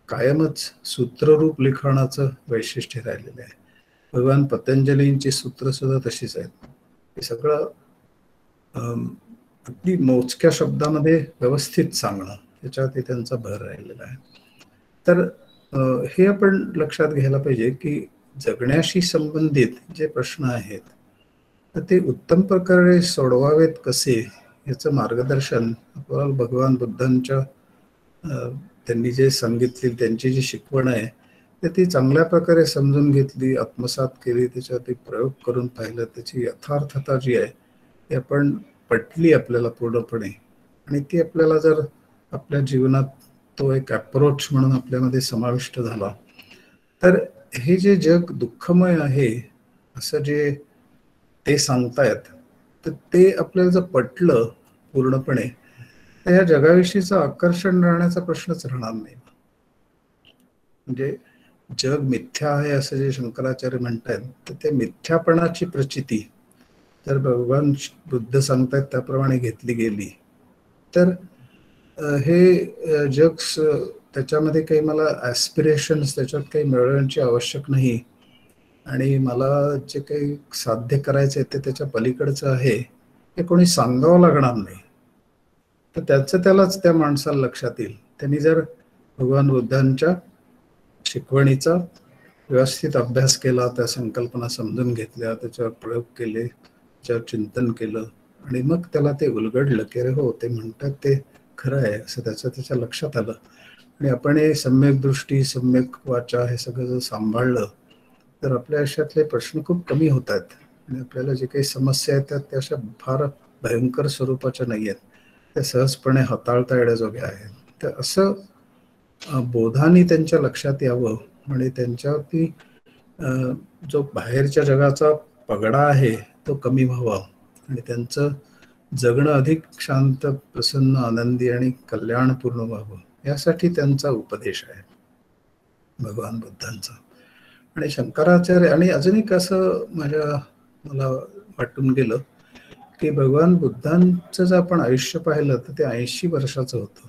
कायमच सूत्ररूप लिखाणाचं वैशिष्ट्य राहिलेलं आहे. भगवान पतंजलींची सूत्र सुद्धा तशीच आहेत. हे सगळं अगदी मोजक्या शब्दामध्ये व्यवस्थित सांगणं, याच्यावरती त्यांचा भर राहिलेला आहे. तर हे आपण लक्षात घ्यायला पाहिजे की जगण्याशी संबंधित जे प्रश्न आहेत तर ते उत्तम प्रकारे सोडवावेत कसे याचं मार्गदर्शन आपल्याला भगवान बुद्धांच्या त्यांनी जे सांगितली त्यांची जी शिकवण आहे तर ती चांगल्या प्रकारे समजून घेतली, आत्मसात केली, त्याच्यावरती प्रयोग करून पाहिलं, त्याची यथार्थता जी आहे ती आपण पटली आपल्याला पूर्णपणे, आणि ती आपल्याला जर आपल्या जीवनात तो एक अप्रोच म्हणून आपल्यामध्ये समाविष्ट झाला तर हे जे जग दुःखमय आहे असं जे ते सांगतायत तर ते आपल्याला जर पटलं पूर्णपणे तर ह्या जगाविषयीचं आकर्षण राहण्याचा प्रश्नच राहणार नाही. म्हणजे जग मिथ्या आहे असं जे शंकराचार्य म्हणतात तर त्या मिथ्यापणाची प्रचिती जर भगवान बुद्ध सांगतायत त्याप्रमाणे घेतली गेली तर हे जग त्याच्यामध्ये काही मला ॲस्पिरेशन्स त्याच्यात काही मिळवण्याची आवश्यक नाही, आणि मला जे काही साध्य करायचं आहे ते त्याच्या पलीकडचं आहे हे कोणी सांगावं लागणार नाही. तर त्याचं त्यालाच त्या माणसाला लक्षात येईल. त्यांनी जर भगवान बुद्धांच्या शिकवणीचा व्यवस्थित अभ्यास केला, त्या संकल्पना समजून घेतल्या, त्याच्यावर प्रयोग केले, त्याच्यावर चिंतन केलं, आणि मग त्याला ते उलगडलं की अरे हो ते म्हणतात ते खरं आहे असं त्याच्या लक्षात आलं, आणि आपण हे सम्यक दृष्टी सम्यक वाचा हे सगळं जर सांभाळलं तर आपल्या आयुष्यातले प्रश्न खूप कमी होत आहेत, आणि आपल्याला जे काही समस्या येतात त्या अशा फार भयंकर स्वरूपाच्या नाही आहेत, त्या सहजपणे हाताळता येण्याजोग्या आहेत. तर असं बोधानी त्यांच्या लक्षात यावं, आणि त्यांच्यावरती जो बाहेरच्या जगाचा पगडा आहे तो कमी व्हावा, आणि त्यांचं जगणं अधिक शांत, प्रसन्न, आनंदी आणि कल्याणपूर्ण व्हावं यासाठी त्यांचा उपदेश आहे भगवान बुद्धांचा. आणि शंकराचार्य, आणि अजून एक असं मला वाटून गेलं की भगवान बुद्धांचं जर आपण आयुष्य पाहिलं तर ते 80 वर्षाचं होतं.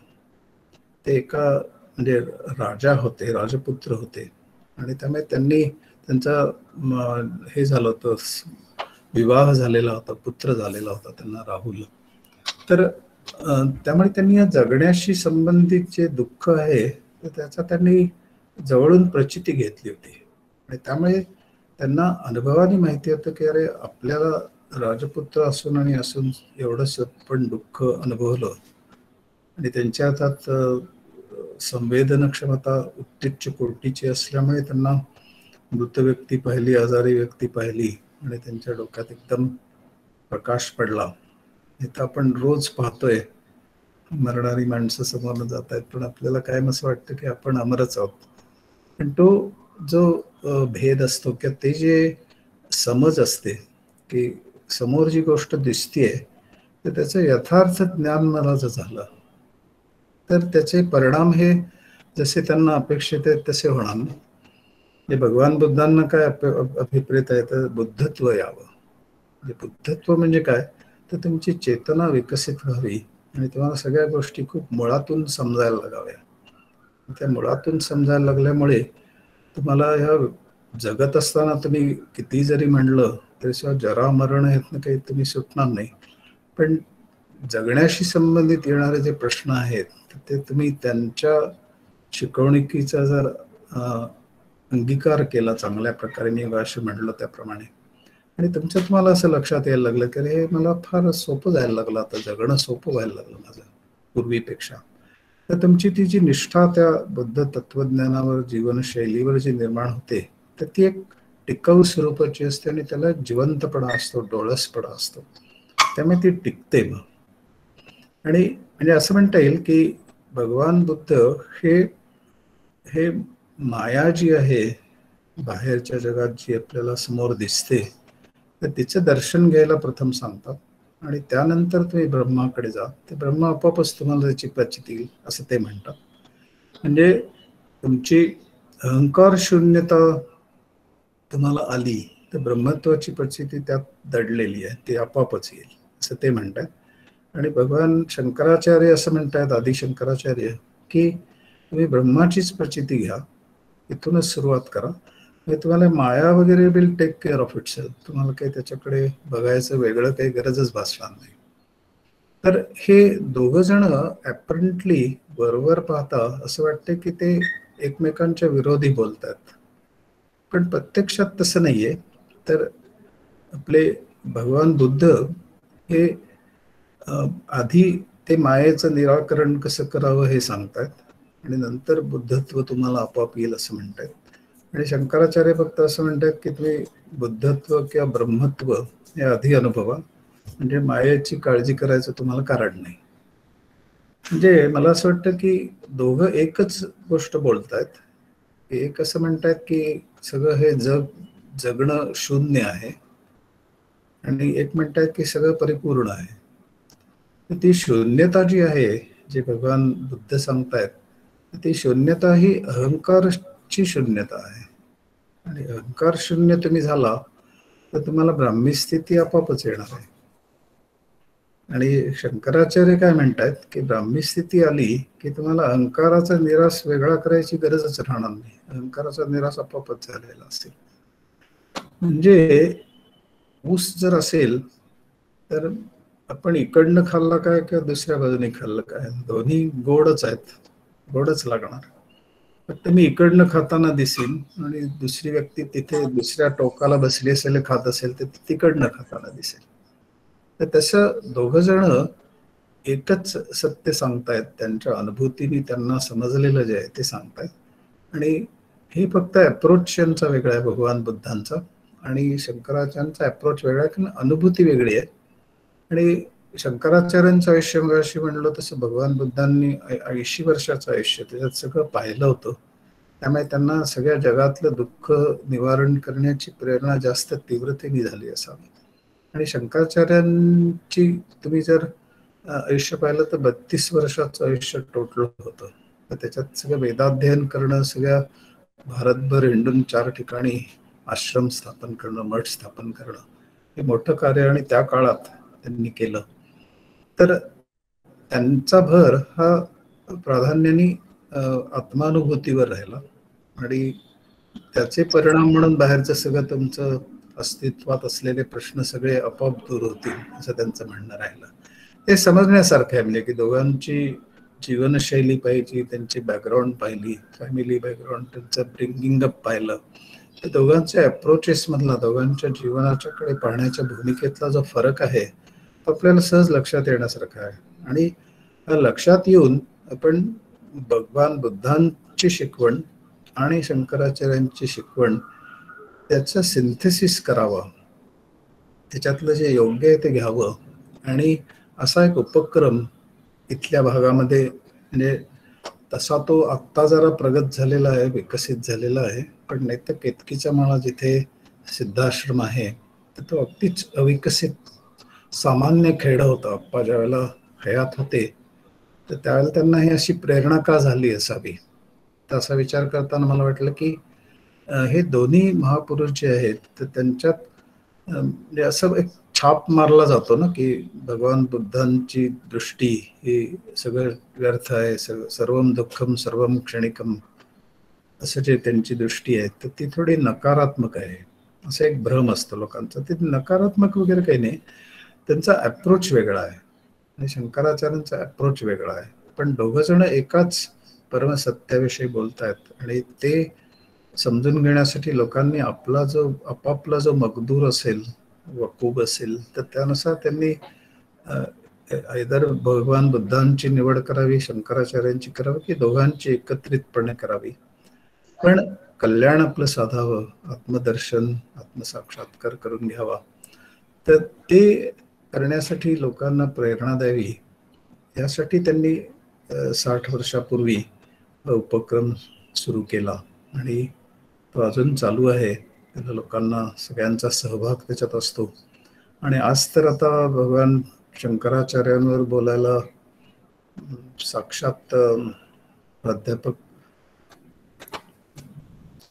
ते एका म्हणजे राजा होते, राजपुत्र होते, आणि त्यामुळे त्यांचा हे झालं होतं, विवाह झालेला होता, पुत्र झालेला होता त्यांना, राहुल. तर त्यामुळे त्यांनी या जगण्याशी संबंधित जे दुःख आहे तर त्याचा त्यांनी जवळून प्रचिती घेतली होती, आणि त्यामुळे त्यांना अनुभवाने माहिती होतं की अरे आपल्याला राजपुत्र असून आणि असून एवढंच पण दुःख अनुभवलं, आणि त्यांच्या हातात संवेदन क्षमता उत्तिच्च कोटीची असल्यामुळे त्यांना मृत व्यक्ती पाहिली, आजारी व्यक्ती पाहिली, आणि त्यांच्या डोक्यात एकदम प्रकाश पडला. हे तर आपण रोज पाहतोय, मरणारी माणसं समोर जात आहेत, पण आपल्याला काय असं वाटतं की आपण अमरच आहोत. पण तो जो भेद असतो किंवा ते जे समज असते की समोर जी गोष्ट दिसतीये तर त्याचं यथार्थ ज्ञान मला जर झालं तर त्याचे परिणाम हे जसे त्यांना अपेक्षित आहेत तसे होणार नाही. भगवान बुद्धांना काय अभिप्रेत आहे तर बुद्धत्व यावं. बुद्धत्व म्हणजे काय तर तुमची चेतना विकसित व्हावी, आणि तुम्हाला सगळ्या गोष्टी खूप मुळातून समजायला लागाव्या. त्या मुळातून समजायला लागल्यामुळे तुम्हाला ह्या जगत असताना तुम्ही किती जरी म्हणलं तरी जरा मरण ह्यातनं काही तुम्ही सुटणार नाही, पण जगण्याशी संबंधित येणारे जे प्रश्न आहेत ते तुम्ही त्यांच्या शिकवणुकीचा जर अंगीकार केला चांगल्या प्रकारे, मी अशी म्हणलं त्याप्रमाणे, आणि तुम्हाला असं लक्षात यायला लागलं की हे मला फार सोपं जायला लागलं, आता जगणं सोपं व्हायला लागलं माझं पूर्वीपेक्षा, तर तुमची ती जी निष्ठा त्या बुद्ध तत्वज्ञानावर, जीवनशैलीवर जी निर्माण होते तर ती एक टिकाऊ स्वरूपाची असते, आणि त्याला जिवंतपणा असतो, डोळसपणा असतो, त्यामुळे ती टिकते. मग आणि म्हणजे असं म्हणता येईल की भगवान बुद्ध हे माया जी आहे बाहेरच्या जगात जी आपल्याला समोर दिसते तर तिचं दर्शन घ्यायला प्रथम सांगतात, आणि त्यानंतर तुम्ही ब्रह्माकडे जा, ते ब्रह्म आपोआपच तुम्हाला त्याची प्रचिती येईल असं ते म्हणतात. म्हणजे तुमची अहंकार शून्यता तुम्हाला आली तर ब्रह्मत्वाची प्रचिती त्यात दडलेली आहे, ती आपोआपच येईल असं ते म्हणतात. आणि भगवान शंकराचार्य असं म्हणतात, आदि शंकराचार्य, की तुम्ही ब्रह्माचीच प्रचिती घ्या, इथूनच सुरुवात करा, म्हणजे तुम्हाला माया वगैरे will take care of itself, तुम्हाला काही त्याच्याकडे बघायचं वेगळं काही गरजच भासणार नाही. तर हे दोघं जण ॲपरंटली बरोबर पाहता असं वाटतं की ते एकमेकांच्या विरोधी बोलतात, पण प्रत्यक्षात तसं नाहीये. तर आपले भगवान बुद्ध हे आधी ते मायेचं निराकरण कसं करावं हे सांगतात आणि नंतर बुद्धत्व तुम्हाला आपोआप येईल असं म्हणतात. आणि शंकराचार्य फक्त असं म्हणतात की तुम्ही बुद्धत्व किंवा ब्रह्मत्व हे आधी अनुभवा, म्हणजे मायेची काळजी करायचं तुम्हाला कारण नाही. म्हणजे मला असं वाटतं की दोघं एकच गोष्ट बोलतायत. एक असं म्हणतात की सगळं हे जग जगणं शून्य आहे आणि एक म्हणतात की सगळं परिपूर्ण आहे. ती शून्यता जी आहे, जे भगवान बुद्ध सांगतायत, ती शून्यता ही अहंकारची शून्यता आहे. आणि अहंकार शून्य तुम्ही झाला तर तुम्हाला ब्राह्मी स्थिती आपोआपच येणार आहे. आणि शंकराचार्य काय म्हणतात की ब्राह्मी स्थिती आली की तुम्हाला अहंकाराचा निराश वेगळा करायची गरजच राहणार नाही. अहंकाराचा निराश आपोआपच झालेला असेल. म्हणजे ऊस जर असेल तर आपण इकडनं खाल्लं काय किंवा दुसऱ्या बाजूने खाल्लं काय, दोन्ही गोडच आहेत, गोडच लागणार. फक्त मी इकडनं खाताना दिसेल आणि दुसरी व्यक्ती तिथे दुसऱ्या टोकाला बसली असेल, खात असेल तर तिकडनं खाताना दिसेल. तर तसं दोघं जण एकच सत्य सांगतायत, त्यांच्या अनुभूतीने त्यांना समजलेलं जे आहे ते सांगतायत. आणि हे फक्त अप्रोच यांचा वेगळा आहे भगवान बुद्धांचा, आणि शंकराचार्यांचा अप्रोच वेगळा आहे, कारण अनुभूती वेगळी आहे. आणि शंकराचार्यांचं आयुष्य मगाशी म्हणलं तसं भगवान बुद्धांनी 80 वर्षाचं आयुष्य त्याच्यात सगळं पाहिलं होतं. त्यामुळे त्यांना सगळ्या जगातलं दुःख निवारण करण्याची प्रेरणा जास्त तीव्रतेने झाली असावी. आणि शंकराचार्यांची तुम्ही जर आयुष्य पाहिलं तर 32 वर्षाचं आयुष्य टोटल होतं. तर त्याच्यात सगळं वेदाध्ययन करणं, सगळ्या भारतभर हिंडून 4 ठिकाणी आश्रम स्थापन करणं, मठ स्थापन करणं, हे मोठं कार्य आणि त्या काळात त्यांनी केलं. तर त्यांचा भर हा प्राधान्याने आत्मानुभूतीवर राहिला आणि त्याचे परिणाम म्हणून बाहेरचं सगळं तुमचं अस्तित्वात असलेले प्रश्न सगळे आपोआप दूर होतील असं त्यांचं म्हणणं राहिलं. हे समजण्यासारखं आहे. म्हणजे की दोघांची जीवनशैली पाहिली, त्यांची बॅकग्राऊंड पाहिली, फॅमिली बॅकग्राऊंड, त्यांचं ब्रिंगिंग अप पाहिलं, तर दोघांच्या अप्रोचेस मधला, दोघांच्या जीवनाच्याकडे पाहण्याच्या भूमिकेतला जो फरक आहे तो आपल्याला सहज लक्षात येण्यासारखा आहे. आणि लक्षात येऊन आपण भगवान बुद्धांची शिकवण आणि शंकराचार्यांची शिकवण त्याचं सिंथेसिस करावं, त्याच्यातलं जे योग्य आहे ते घ्यावं. आणि असा एक उपक्रम इथल्या भागामध्ये, म्हणजे तसा तो आत्ता जरा प्रगत झालेला आहे, विकसित झालेला आहे, पण नाही तर केतकीच्या माळा जिथे सिद्धाश्रम आहे तर तो अगदीच अविकसित सामान्य खेडं होतं. अप्पा ज्या वेळेला हयात होते तर त्यावेळेला त्यांना ही अशी प्रेरणा का झाली असावी, तर असा विचार करताना मला वाटलं की हे दोन्ही महापुरुष जे आहेत तर त्यांच्यात म्हणजे असं एक छाप मारला जातो ना की भगवान बुद्धांची दृष्टी ही सगळं व्यर्थ आहे, सर्वम दुःखम सर्वम क्षणिकम, असं जे त्यांची दृष्टी आहे तर ती थोडी नकारात्मक आहे, असं एक भ्रम असतो लोकांचा. ते नकारात्मक वगैरे काही नाही, त्यांचा अप्रोच वेगळा आहे आणि शंकराचार्यांचा अप्रोच वेगळा आहे. पण दोघं जण एकाच परमसत्याविषयी बोलतायत आणि ते समजून घेण्यासाठी लोकांनी आपापला जो मकदूर असेल, वकूब असेल, तर त्यानुसार त्यांनी आयदर भगवान बुद्धांची निवड करावी, शंकराचार्यांची करावी, की दोघांची एकत्रितपणे करावी. पण कल्याण आपलं साधावं, आत्मदर्शन, आत्मसाक्षात्कार करून घ्यावा, तर ते करण्यासाठी लोकांना प्रेरणा द्यावी, यासाठी त्यांनी 60 वर्षापूर्वी उपक्रम सुरू केला आणि तो अजून चालू आहे. त्याला लोकांना सगळ्यांचा सहभाग त्याच्यात असतो. आणि आज तर आता भगवान शंकराचार्यांवर बोलायला साक्षात प्राध्यापक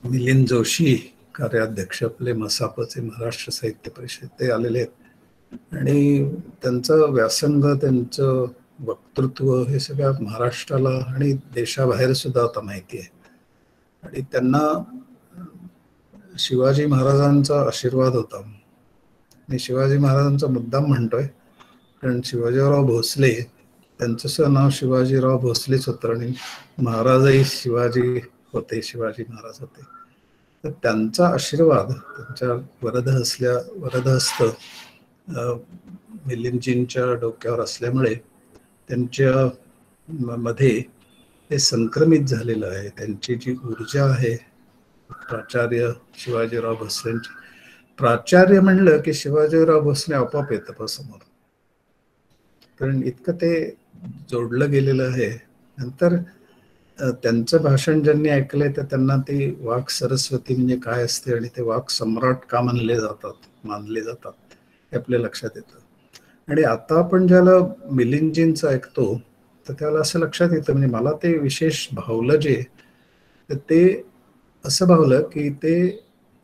मिलिंद जोशी, कार्याध्यक्ष आपले मसापचे, महाराष्ट्र साहित्य परिषद, ते आलेले आहेत. आणि त्यांचं व्यासंग, त्यांचं वक्तृत्व हे सगळ्या महाराष्ट्राला आणि देशाबाहेर सुद्धा आता माहिती आहे. आणि त्यांना शिवाजी महाराजांचा आशीर्वाद होता. मी शिवाजी महाराजांचा मुद्दाम म्हणतोय कारण शिवाजीराव भोसले, त्यांचं नाव शिवाजीराव भोसलेच होतं आणि महाराजही शिवाजी होते, शिवाजी महाराज होते. तर त्यांचा आशीर्वाद, त्यांच्या वरदहस्त मिलिंदजींच्या डोक्यावर असल्यामुळे त्यांच्या मध्ये ते संक्रमित झालेलं आहे. त्यांची जी ऊर्जा आहे प्राचार्य शिवाजीराव भोसलेंची, प्राचार्य म्हणलं की शिवाजीराव भोसले आपोआप येतं समोर, कारण इतकं ते जोडलं गेलेलं आहे. नंतर त्यांचं भाषण ज्यांनी ऐकलंय तर त्यांना ती वाघ सरस्वती म्हणजे काय असते आणि ते वाघ सम्राट का मानले जातात हे आपल्या लक्षात येतं. आणि आता आपण ज्याला मिलिंदजींचं ऐकतो तर त्याला असं लक्षात येतं, म्हणजे मला ते विशेष भावलं जे, तर ते असं भावलं की ते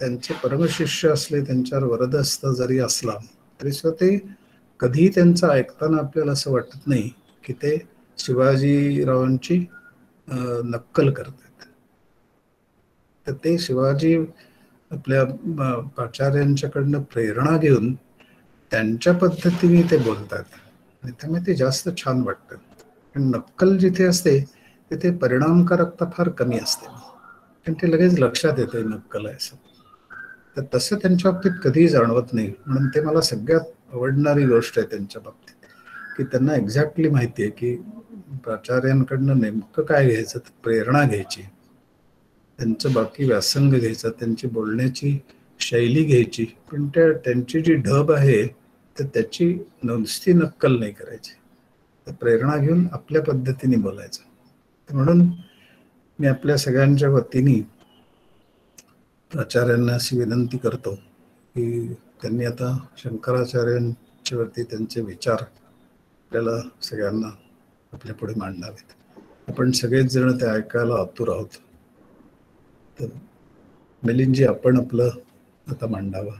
त्यांचे परमशिष्य असले, त्यांच्यावर वरदहस्त जरी असला तरी सुद्धा ते कधीही त्यांचं ऐकताना आपल्याला असं वाटत नाही की ते शिवाजीरावांची नक्कल करतात. तर ते शिवाजी आपल्या प्राचार्यांच्याकडनं प्रेरणा घेऊन त्यांच्या पद्धतीने ते बोलतात आणि त्यामुळे ते जास्त छान वाटतं. पण नक्कल जिथे असते तिथे परिणामकारकता फार कमी असते, पण ते लगेच लक्षात येतं नक्कल आहे असं. तर तसं त्यांच्या बाबतीत कधीही जाणवत नाही. म्हणून ते मला सगळ्यात आवडणारी गोष्ट आहे त्यांच्या बाबतीत, की त्यांना एक्झॅक्टली माहिती आहे की प्राचार्यांकडनं नेमकं काय घ्यायचं, प्रेरणा घ्यायची, त्यांचं बाकी व्यासंग घ्यायचं, त्यांची बोलण्याची शैली घ्यायची, पण त्यांची जी ढब आहे तर त्याची नुसती नक्कल नाही करायची, तर प्रेरणा घेऊन आपल्या पद्धतीने बोलायचं. म्हणून मी आपल्या सगळ्यांच्या वतीने प्राचार्यांना अशी विनंती करतो की त्यांनी आता शंकराचार्यांच्या वरती त्यांचे विचार आपल्याला सगळ्यांना आपल्या पुढे मांडावेत. आपण सगळेच जण ते ऐकायला आतुर आहोत. तर मिलिंदजी, आपण आपलं आता मांडावं.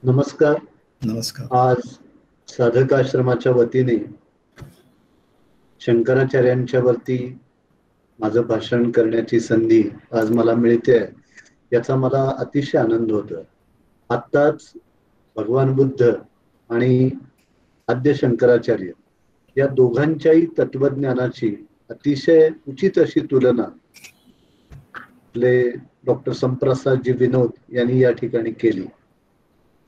नमस्कार. नमस्कार. आज साधक आश्रमाच्या वतीने शंकराचार्यांच्या वरती माझं भाषण करण्याची संधी आज मला मिळते, याचा मला अतिशय आनंद होतो. आत्ताच भगवान बुद्ध आणि आद्य शंकराचार्य या दोघांच्याही तत्वज्ञानाची अतिशय उचित अशी तुलना आपले डॉक्टर संप्रसादजी विनोद यांनी या ठिकाणी केली.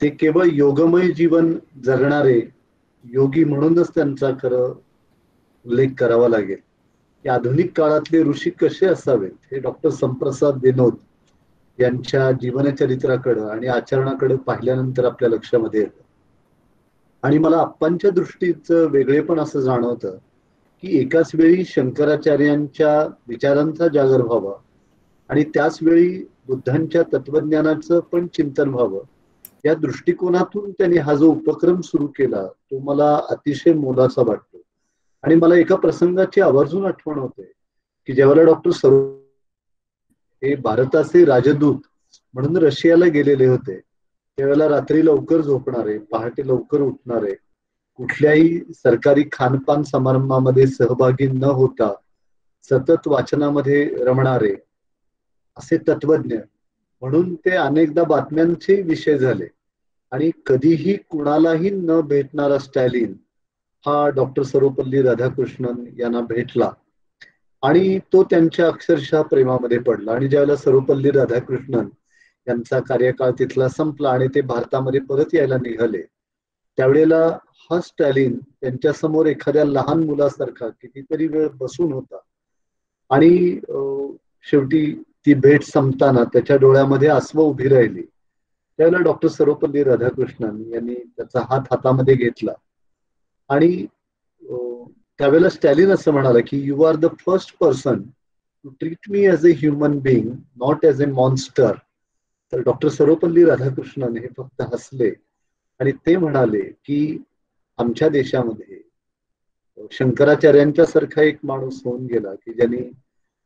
ते केवळ योगमय जीवन जगणारे योगी म्हणूनच त्यांचा खरं उल्लेख करावा लागेल. या आधुनिक काळातले ऋषी कसे असावेत हे डॉक्टर संप्रसाद विनोद यांच्या जीवनचरित्राकडे आणि आचरणाकडे पाहिल्यानंतर आपल्या लक्षामध्ये येतं. आणि मला आप्पांच्या दृष्टीचं वेगळेपण असं जाणवतं की एकाच वेळी शंकराचार्यांच्या विचारांचा जागर व्हावा आणि त्याच वेळी बुद्धांच्या तत्वज्ञानाचं पण चिंतन व्हावं, या दृष्टिकोनातून त्यांनी हा जो उपक्रम सुरू केला तो मला अतिशय मोलाचा वाटतो. आणि मला एका प्रसंगाची आवर्जून आठवण होते की ज्यावेळेला डॉक्टर हे भारताचे राजदूत म्हणून रशियाला गेलेले होते, त्यावेळेला रात्री लवकर झोपणारे, पहाटे लवकर उठणारे, कुठल्याही सरकारी खानपान समारंभामध्ये सहभागी न होता सतत वाचनामध्ये रमणारे असे तत्वज्ञ म्हणून ते अनेकदा बातम्यांचे विषय झाले. आणि कधीही कुणालाही न भेटणारा स्टॅलिन हा डॉक्टर सर्वपल्ली राधाकृष्णन यांना भेटला आणि तो त्यांच्या अक्षरशः प्रेमामध्ये पडला. आणि ज्यावेळेला सर्वपल्ली राधाकृष्णन यांचा कार्यकाळ तिथला संपला आणि ते भारतामध्ये परत यायला निघाले, त्यावेळेला हा स्टॅलिन त्यांच्या समोर एखाद्या लहान मुलासारखा कितीतरी वेळ बसून होता. आणि शेवटी ती भेट संपताना त्याच्या डोळ्यामध्ये आसवं उभी राहिली. त्यावेळेला डॉक्टर सर्वपल्ली राधाकृष्णन यांनी त्याचा हात हातामध्ये घेतला आणि त्यावेळेला स्टॅलिन असं म्हणाला की you are the first person to treat me as a human being, not as a monster. तर डॉक्टर सर्वपल्ली राधाकृष्णन हे फक्त हसले आणि ते म्हणाले की आमच्या देशामध्ये शंकराचार्यांच्या सारखा एक माणूस होऊन गेला की ज्यांनी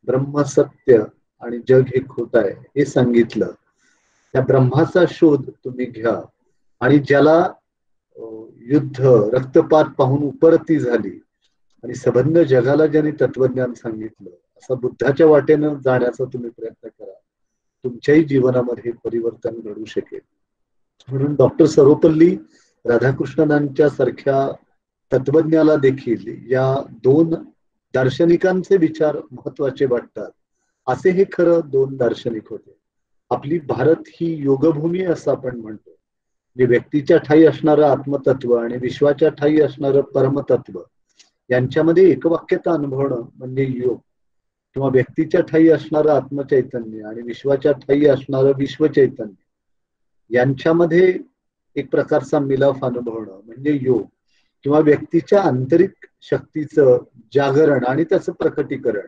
ब्रह्म सत्य आणि जग हे खोट आहे हे सांगितलं. त्या ब्रह्माचा शोध तुम्ही घ्या आणि ज्याला युद्ध रक्तपात पाहून उपरती झाली आणि सबंध जगाला ज्यांनी तत्वज्ञान सांगितलं, असं बुद्धाच्या वाटेनं जाण्याचा तुम्ही प्रयत्न करा, तुमच्याही जीवनामध्ये परिवर्तन घडू शकेल. म्हणून डॉक्टर सर्वपल्ली राधाकृष्णनांच्या सारख्या तत्वज्ञाला देखील या दोन दार्शनिकांचे विचार महत्वाचे वाटतात. असे हे खरं दोन दार्शनिक होते. आपली भारत ही योगभूमी असं आपण म्हणतो. म्हणजे व्यक्तीच्या ठायी असणारं आत्मतत्व आणि विश्वाच्या ठायी असणारं परमतत्व यांच्यामध्ये एकवाक्यता अनुभवणं म्हणजे योग, किंवा व्यक्तीच्या ठायी असणारं आत्मचैतन्य आणि विश्वाच्या ठायी असणारं विश्वचैतन्य यांच्यामध्ये एक प्रकारचा मिलाफ अनुभवणं म्हणजे योग, किंवा व्यक्तीच्या आंतरिक शक्तीचं जागरण आणि त्याचं प्रकटीकरण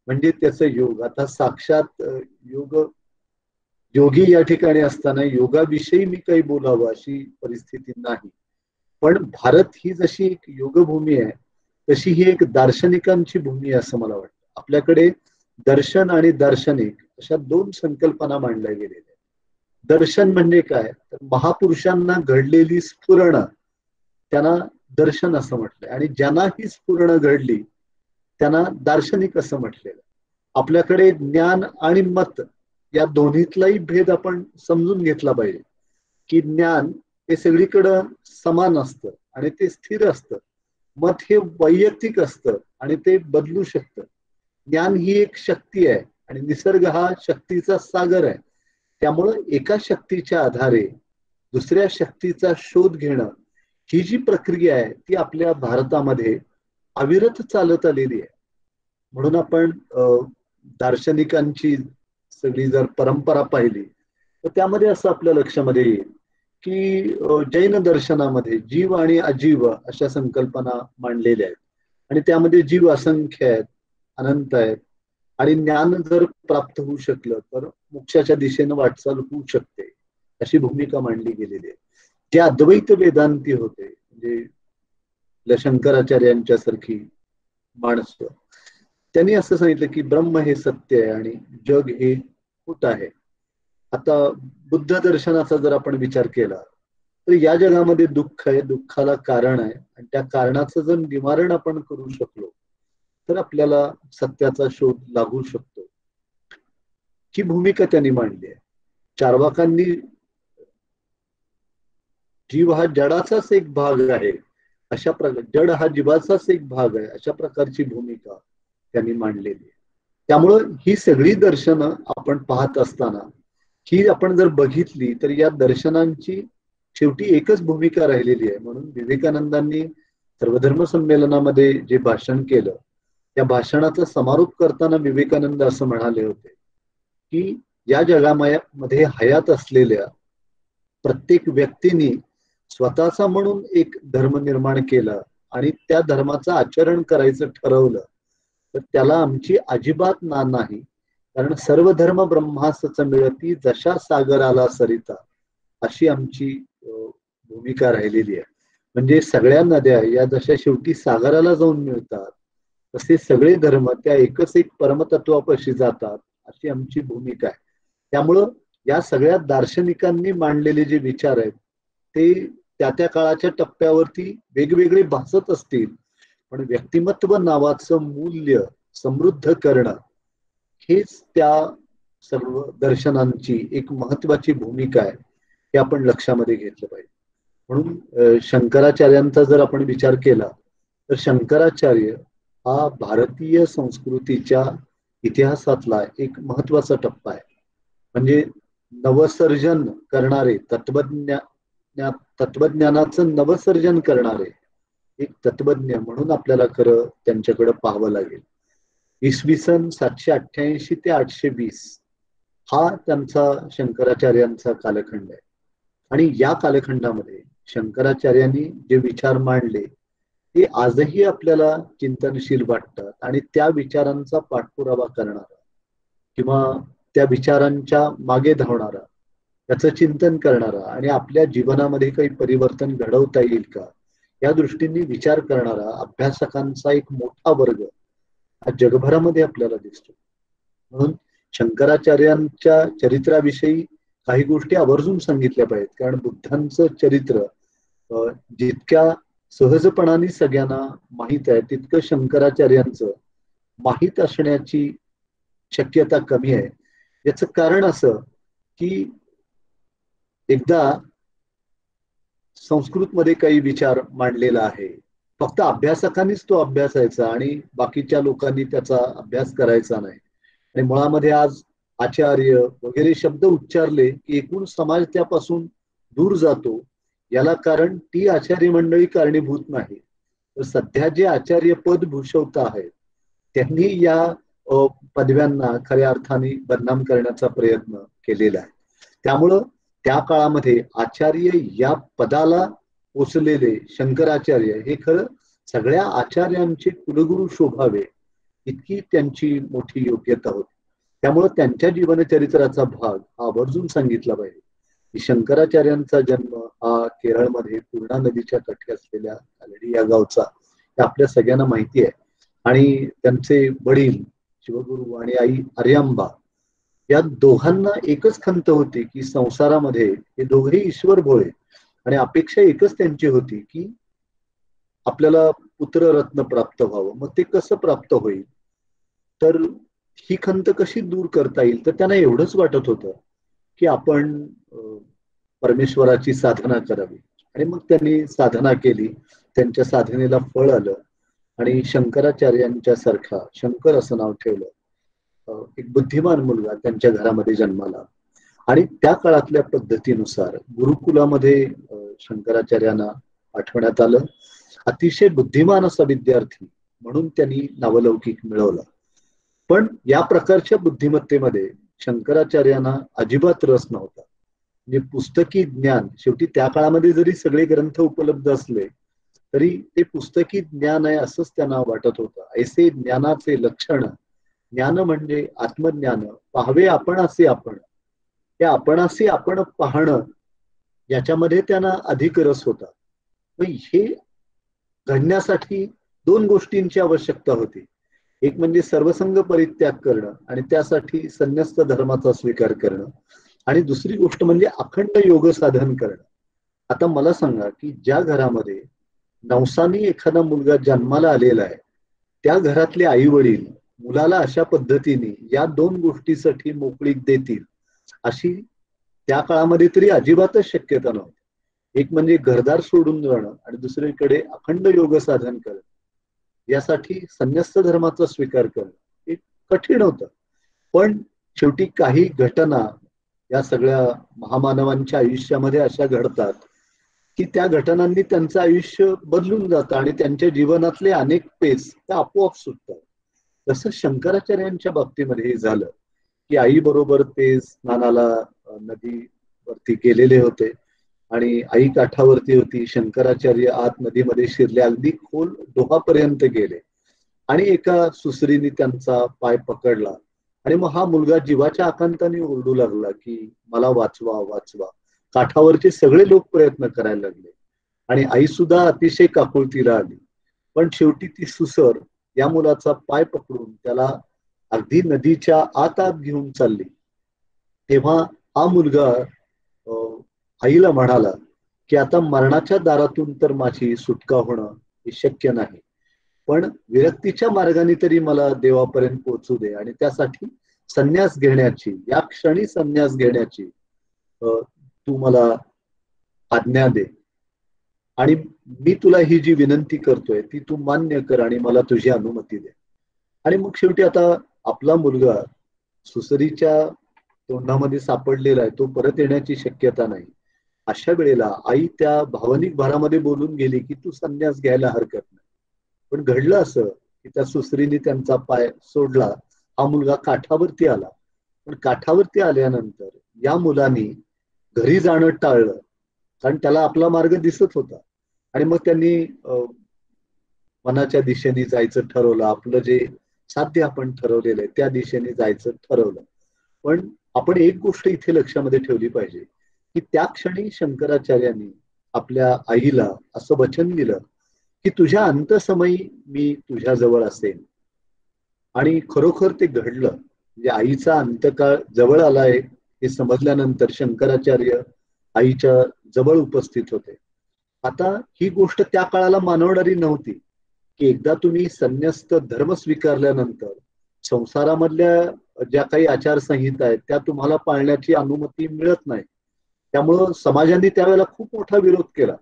म्हणजे त्याचं योग. आता साक्षात योगी या ठिकाणी असताना योगाविषयी मी काही बोलावं अशी परिस्थिती नाही, पण भारत ही जशी एक योगभूमी आहे तशी ही एक दार्शनिकांची भूमी आहे असं मला वाटतं. आपल्याकडे दर्शन आणि दार्शनिक अशा दोन संकल्पना मांडल्या गेलेल्या आहेत. दर्शन म्हणजे काय, तर महापुरुषांना घडलेली स्फुरण त्यांना दर्शन असं म्हटलंय, आणि ज्यांना ही स्फुरण घडली त्यांना दार्शनिक असं म्हटलेलं. आपल्याकडे ज्ञान आणि मत या दोन्हीतलाही भेद आपण समजून घेतला पाहिजे, की ज्ञान हे सगळीकडं समान असतं आणि ते स्थिर असतं. मत हे वैयक्तिक असतं आणि ते बदलू शकतं. ज्ञान ही एक शक्ती आहे आणि निसर्ग हा शक्तीचा सागर आहे. त्यामुळं एका शक्तीच्या आधारे दुसऱ्या शक्तीचा शोध घेणं ही जी प्रक्रिया आहे ती आपल्या भारतामध्ये अविरत चालत आलेली आहे. म्हणून आपण दार्शनिकांची सगळी जर परंपरा पाहिली तर त्यामध्ये असं आपल्या लक्षामध्ये येईल की जैन दर्शनामध्ये जीव आणि अजीव अशा संकल्पना मांडलेल्या आहेत, आणि त्यामध्ये जीव असंख्य आहेत, अनंत आहेत, आणि ज्ञान जर प्राप्त होऊ शकलं तर मोक्षाच्या दिशेनं वाटचाल होऊ शकते अशी भूमिका मांडली गेलेली आहे. जे अद्वैत वेदांती होते म्हणजे शंकराचार्यांच्या सारखी माणसं, त्यांनी असं सांगितलं की ब्रह्म हे सत्य आहे आणि जग हे खोट आहे. आता बुद्ध दर्शनाचा जर आपण विचार केला तर या जगामध्ये दुःख आहे, दुःखाला कारण आहे, आणि त्या कारणाचं जर निवारण आपण करू शकलो तर आपल्याला सत्याचा शोध लागू शकतो. ही भूमिका त्यांनी मांडली आहे. चार्वाकांनी जीव हा जडाचाच एक भाग आहे अशा प्रकार, जड हा जीवाचाच एक भाग आहे अशा प्रकारची भूमिका त्यांनी मांडलेली आहे. त्यामुळं ही सगळी दर्शनं आपण पाहत असताना ही आपण जर बघितली तर या दर्शनांची शेवटी एकच भूमिका राहिलेली आहे. म्हणून विवेकानंदांनी सर्वधर्म संमेलनामध्ये जे भाषण केलं त्या भाषणाचा समारोप करताना विवेकानंद असं म्हणाले होते की या जगामध्ये हयात असलेल्या प्रत्येक व्यक्तीने स्वतःचा म्हणून एक धर्म निर्माण केला आणि त्या धर्माचं आचरण करायचं ठरवलं तर त्याला आमची अजिबात ना नाही, कारण सर्व धर्म ब्रह्मासच मिळती जशा सागराला सरिता अशी आमची भूमिका राहिलेली आहे. म्हणजे सगळ्या नद्या या जशा शेवटी सागराला जाऊन मिळतात तसे सगळे धर्म त्या एकच एक परमतत्वापाशी जातात अशी आमची भूमिका आहे. त्यामुळं या सगळ्या दार्शनिकांनी मांडलेले जे विचार आहेत ते त्या त्या काळाच्या टप्प्यावरती वेगवेगळे भासत असतील, पण व्यक्तिमत्व नावाचं मूल्य समृद्ध करणं हेच त्या सर्व दर्शनांची एक महत्वाची भूमिका आहे, हे आपण लक्षामध्ये घेतलं पाहिजे. म्हणून शंकराचार्यांचा जर आपण विचार केला तर शंकराचार्य हा भारतीय संस्कृतीच्या इतिहासातला एक महत्वाचा टप्पा आहे. म्हणजे नवसर्जन करणारे तत्वज्ञानाचं नवसर्जन करणारे एक तत्वज्ञ म्हणून आपल्याला खरं त्यांच्याकडे पाहावं लागेल. इसवी सन 788 ते 820 हा त्यांचा शंकराचार्यांचा कालखंड आहे, आणि या कालखंडामध्ये शंकराचार्यांनी जे विचार मांडले ते आजही आपल्याला चिंतनशील वाटतात, आणि त्या विचारांचा पाठपुरावा करणारा किंवा त्या विचारांच्या मागे धावणारा, त्याचं चिंतन करणारा आणि आपल्या जीवनामध्ये काही परिवर्तन घडवता येईल का या दृष्टीने विचार करणारा अभ्यासकांचा एक मोठा वर्ग हा जगभरामध्ये आपल्याला दिसतो. म्हणून शंकराचार्यांच्या चरित्राविषयी काही गोष्टी आवर्जून सांगितल्या पाहिजेत, कारण बुद्धांचं चरित्र जितक्या सहजपणाने सगळ्यांना माहीत आहे तितकं शंकराचार्यांचं माहीत असण्याची शक्यता कमी आहे. याचं कारण असं की एकदा संस्कृतमध्ये काही विचार मांडलेला आहे, फक्त अभ्यासकांनीच तो अभ्यासायचा आणि बाकीच्या लोकांनी त्याचा अभ्यास करायचा नाही. आणि मुळामध्ये आज आचार्य वगैरे शब्द उच्चारले की एकूण समाज त्यापासून दूर जातो. याला कारण ती आचार्य मंडळी कारणीभूत नाही, तर सध्या जे आचार्य पद भूषवत आहेत त्यांनी या पदव्यांना खऱ्या अर्थाने बदनाम करण्याचा प्रयत्न केलेला आहे. त्यामुळं त्या काळामध्ये आचार्य या पदाला पोचलेले शंकराचार्य हे खरं सगळ्या आचार्यांचे कुलगुरू शोभावे इतकी त्यांची मोठी योग्यता होती. त्यामुळे त्यांच्या जीवनचरित्राचा भाग हा आवर्जून सांगितला पाहिजे की शंकराचार्यांचा जन्म हा केरळमध्ये पूर्णा नदीच्या काठी असलेल्या कालडी या गावचा हे आपल्या सगळ्यांना माहिती आहे. आणि त्यांचे वडील शिवगुरु आणि आई आर्यांबा या दोघांना एकच खंत होती की संसारामध्ये हे दोघेही ईश्वर भोळे आणि अपेक्षा एकच त्यांची होती की आपल्याला पुत्ररत्न प्राप्त व्हावं. मग ते कसं प्राप्त होईल, तर ही खंत कशी दूर करता येईल, तर त्यांना एवढंच वाटत होतं की आपण परमेश्वराची साधना करावी. आणि मग त्यांनी साधना केली, त्यांच्या साधनेला फळ आलं आणि शंकराचार्यांच्या सारखा, शंकर असं नाव ठेवलं, एक बुद्धिमान मुलगा त्यांच्या घरामध्ये जन्माला. आणि त्या काळातल्या पद्धतीनुसार गुरुकुलामध्ये शंकराचार्यांना पाठवण्यात आलं. अतिशय बुद्धिमान असा विद्यार्थी म्हणून त्यांनी नावलौकिक मिळवला. पण या प्रकारच्या बुद्धिमत्तेमध्ये शंकराचार्यांना अजिबात रस नव्हता. म्हणजे पुस्तकी ज्ञान, शेवटी त्या काळामध्ये जरी सगळे ग्रंथ उपलब्ध असले तरी ते पुस्तकी ज्ञान आहे असंच त्यांना वाटत होतं. ऐसे ज्ञानाचे लक्षण, ज्ञान म्हणजे आत्मज्ञान, पाहावे आपणासी आपण, त्या आपणासी आपण पाहणं याच्यामध्ये त्यांना अधिक रस होता. मग हे घडण्यासाठी दोन गोष्टींची आवश्यकता होती. एक म्हणजे सर्वसंग परित्याग करणं आणि त्यासाठी संन्यस्त धर्माचा स्वीकार करणं, आणि दुसरी गोष्ट म्हणजे अखंड योग साधन करणं. आता मला सांगा की ज्या घरामध्ये नवसानी एखादा मुलगा जन्माला आलेला आहे त्या घरातले आई वडील मुलाला अशा पद्धतीने या दोन गोष्टीसाठी मोकळीक देतील अशी त्या काळामध्ये तरी अजिबातच शक्यता नव्हती. एक म्हणजे घरदार सोडून जाणं आणि दुसरीकडे अखंड योग साधन करणं, यासाठी संन्यस्त धर्माचा स्वीकार करणं हे कठीण होतं. पण शेवटी काही घटना या सगळ्या महामानवांच्या आयुष्यामध्ये अशा घडतात की त्या घटनांनी त्यांचं आयुष्य बदलून जातं आणि त्यांच्या जीवनातले अनेक पेच त्या आपोआप सुटतात. तसं शंकराचार्यांच्या बाबतीमध्ये झालं की आई बरोबर ते स्नानाला नदीवरती गेलेले होते आणि आई काठावरती होती. शंकराचार्य आत नदीमध्ये शिरले, अगदी खोल डोहापर्यंत गेले आणि एका सुसरीने त्यांचा पाय पकडला आणि मग हा मुलगा जीवाच्या आकांताने ओरडू लागला की मला वाचवा वाचवा. काठावरचे सगळे लोक प्रयत्न करायला लागले आणि आई सुद्धा अतिशय काकुळतीला आली. पण शेवटी ती सुसर या मुलाचा पाय पकडून त्याला अगदी नदीच्या आत घेऊन चालली. तेव्हा हा मुलगा आईला म्हणाला की आता मरणाच्या दारातून तर माझी सुटका होणं हे शक्य नाही, पण विरक्तीच्या मार्गाने तरी मला देवापर्यंत पोहोचू दे आणि त्यासाठी संन्यास घेण्याची, या क्षणी संन्यास घेण्याची तू मला आज्ञा दे आणि मी तुला ही जी विनंती करतोय ती तू मान्य कर आणि मला तुझी अनुमती दे. आणि मग शेवटी आता आपला मुलगा सुसरीच्या तोंडामध्ये सापडलेला आहे, तो परत येण्याची शक्यता नाही. अशा वेळेला आई त्या भावनिक भारामध्ये बोलून गेली की तू संन्यास घ्यायला हरकत नाही. पण घडलं असं की त्या सुसरीने त्यांचा पाय सोडला, हा मुलगा काठावरती आला. पण काठावरती आल्यानंतर या मुलाने घरी जाणं टाळलं, कारण त्याला आपला मार्ग दिसत होता. आणि मग त्यांनी मनाच्या दिशेने जायचं ठरवलं, आपलं जे साध्य आपण ठरवलेलं आहे त्या दिशेने जायचं ठरवलं. पण आपण एक गोष्ट इथे लक्षामध्ये ठेवली पाहिजे की त्या क्षणी शंकराचार्यांनी आपल्या आईला असं वचन दिलं की तुझ्या अंतसमयी मी तुझ्या जवळ असेन. आणि खरोखर ते घडलं. म्हणजे आईचा अंतकाळ जवळ आलाय हे समजल्यानंतर शंकराचार्य आईच्या जवळ उपस्थित होते. आता ही गोष्ट त्या काळाला मानवणारी नव्हती की एकदा तुम्ही संन्यस्त धर्म स्वीकारल्यानंतर संसारामधल्या ज्या काही आचारसंहिता आहेत त्या तुम्हाला पाळण्याची अनुमती मिळत नाही. त्यामुळं समाजाने त्यावेळेला खूप मोठा विरोध केला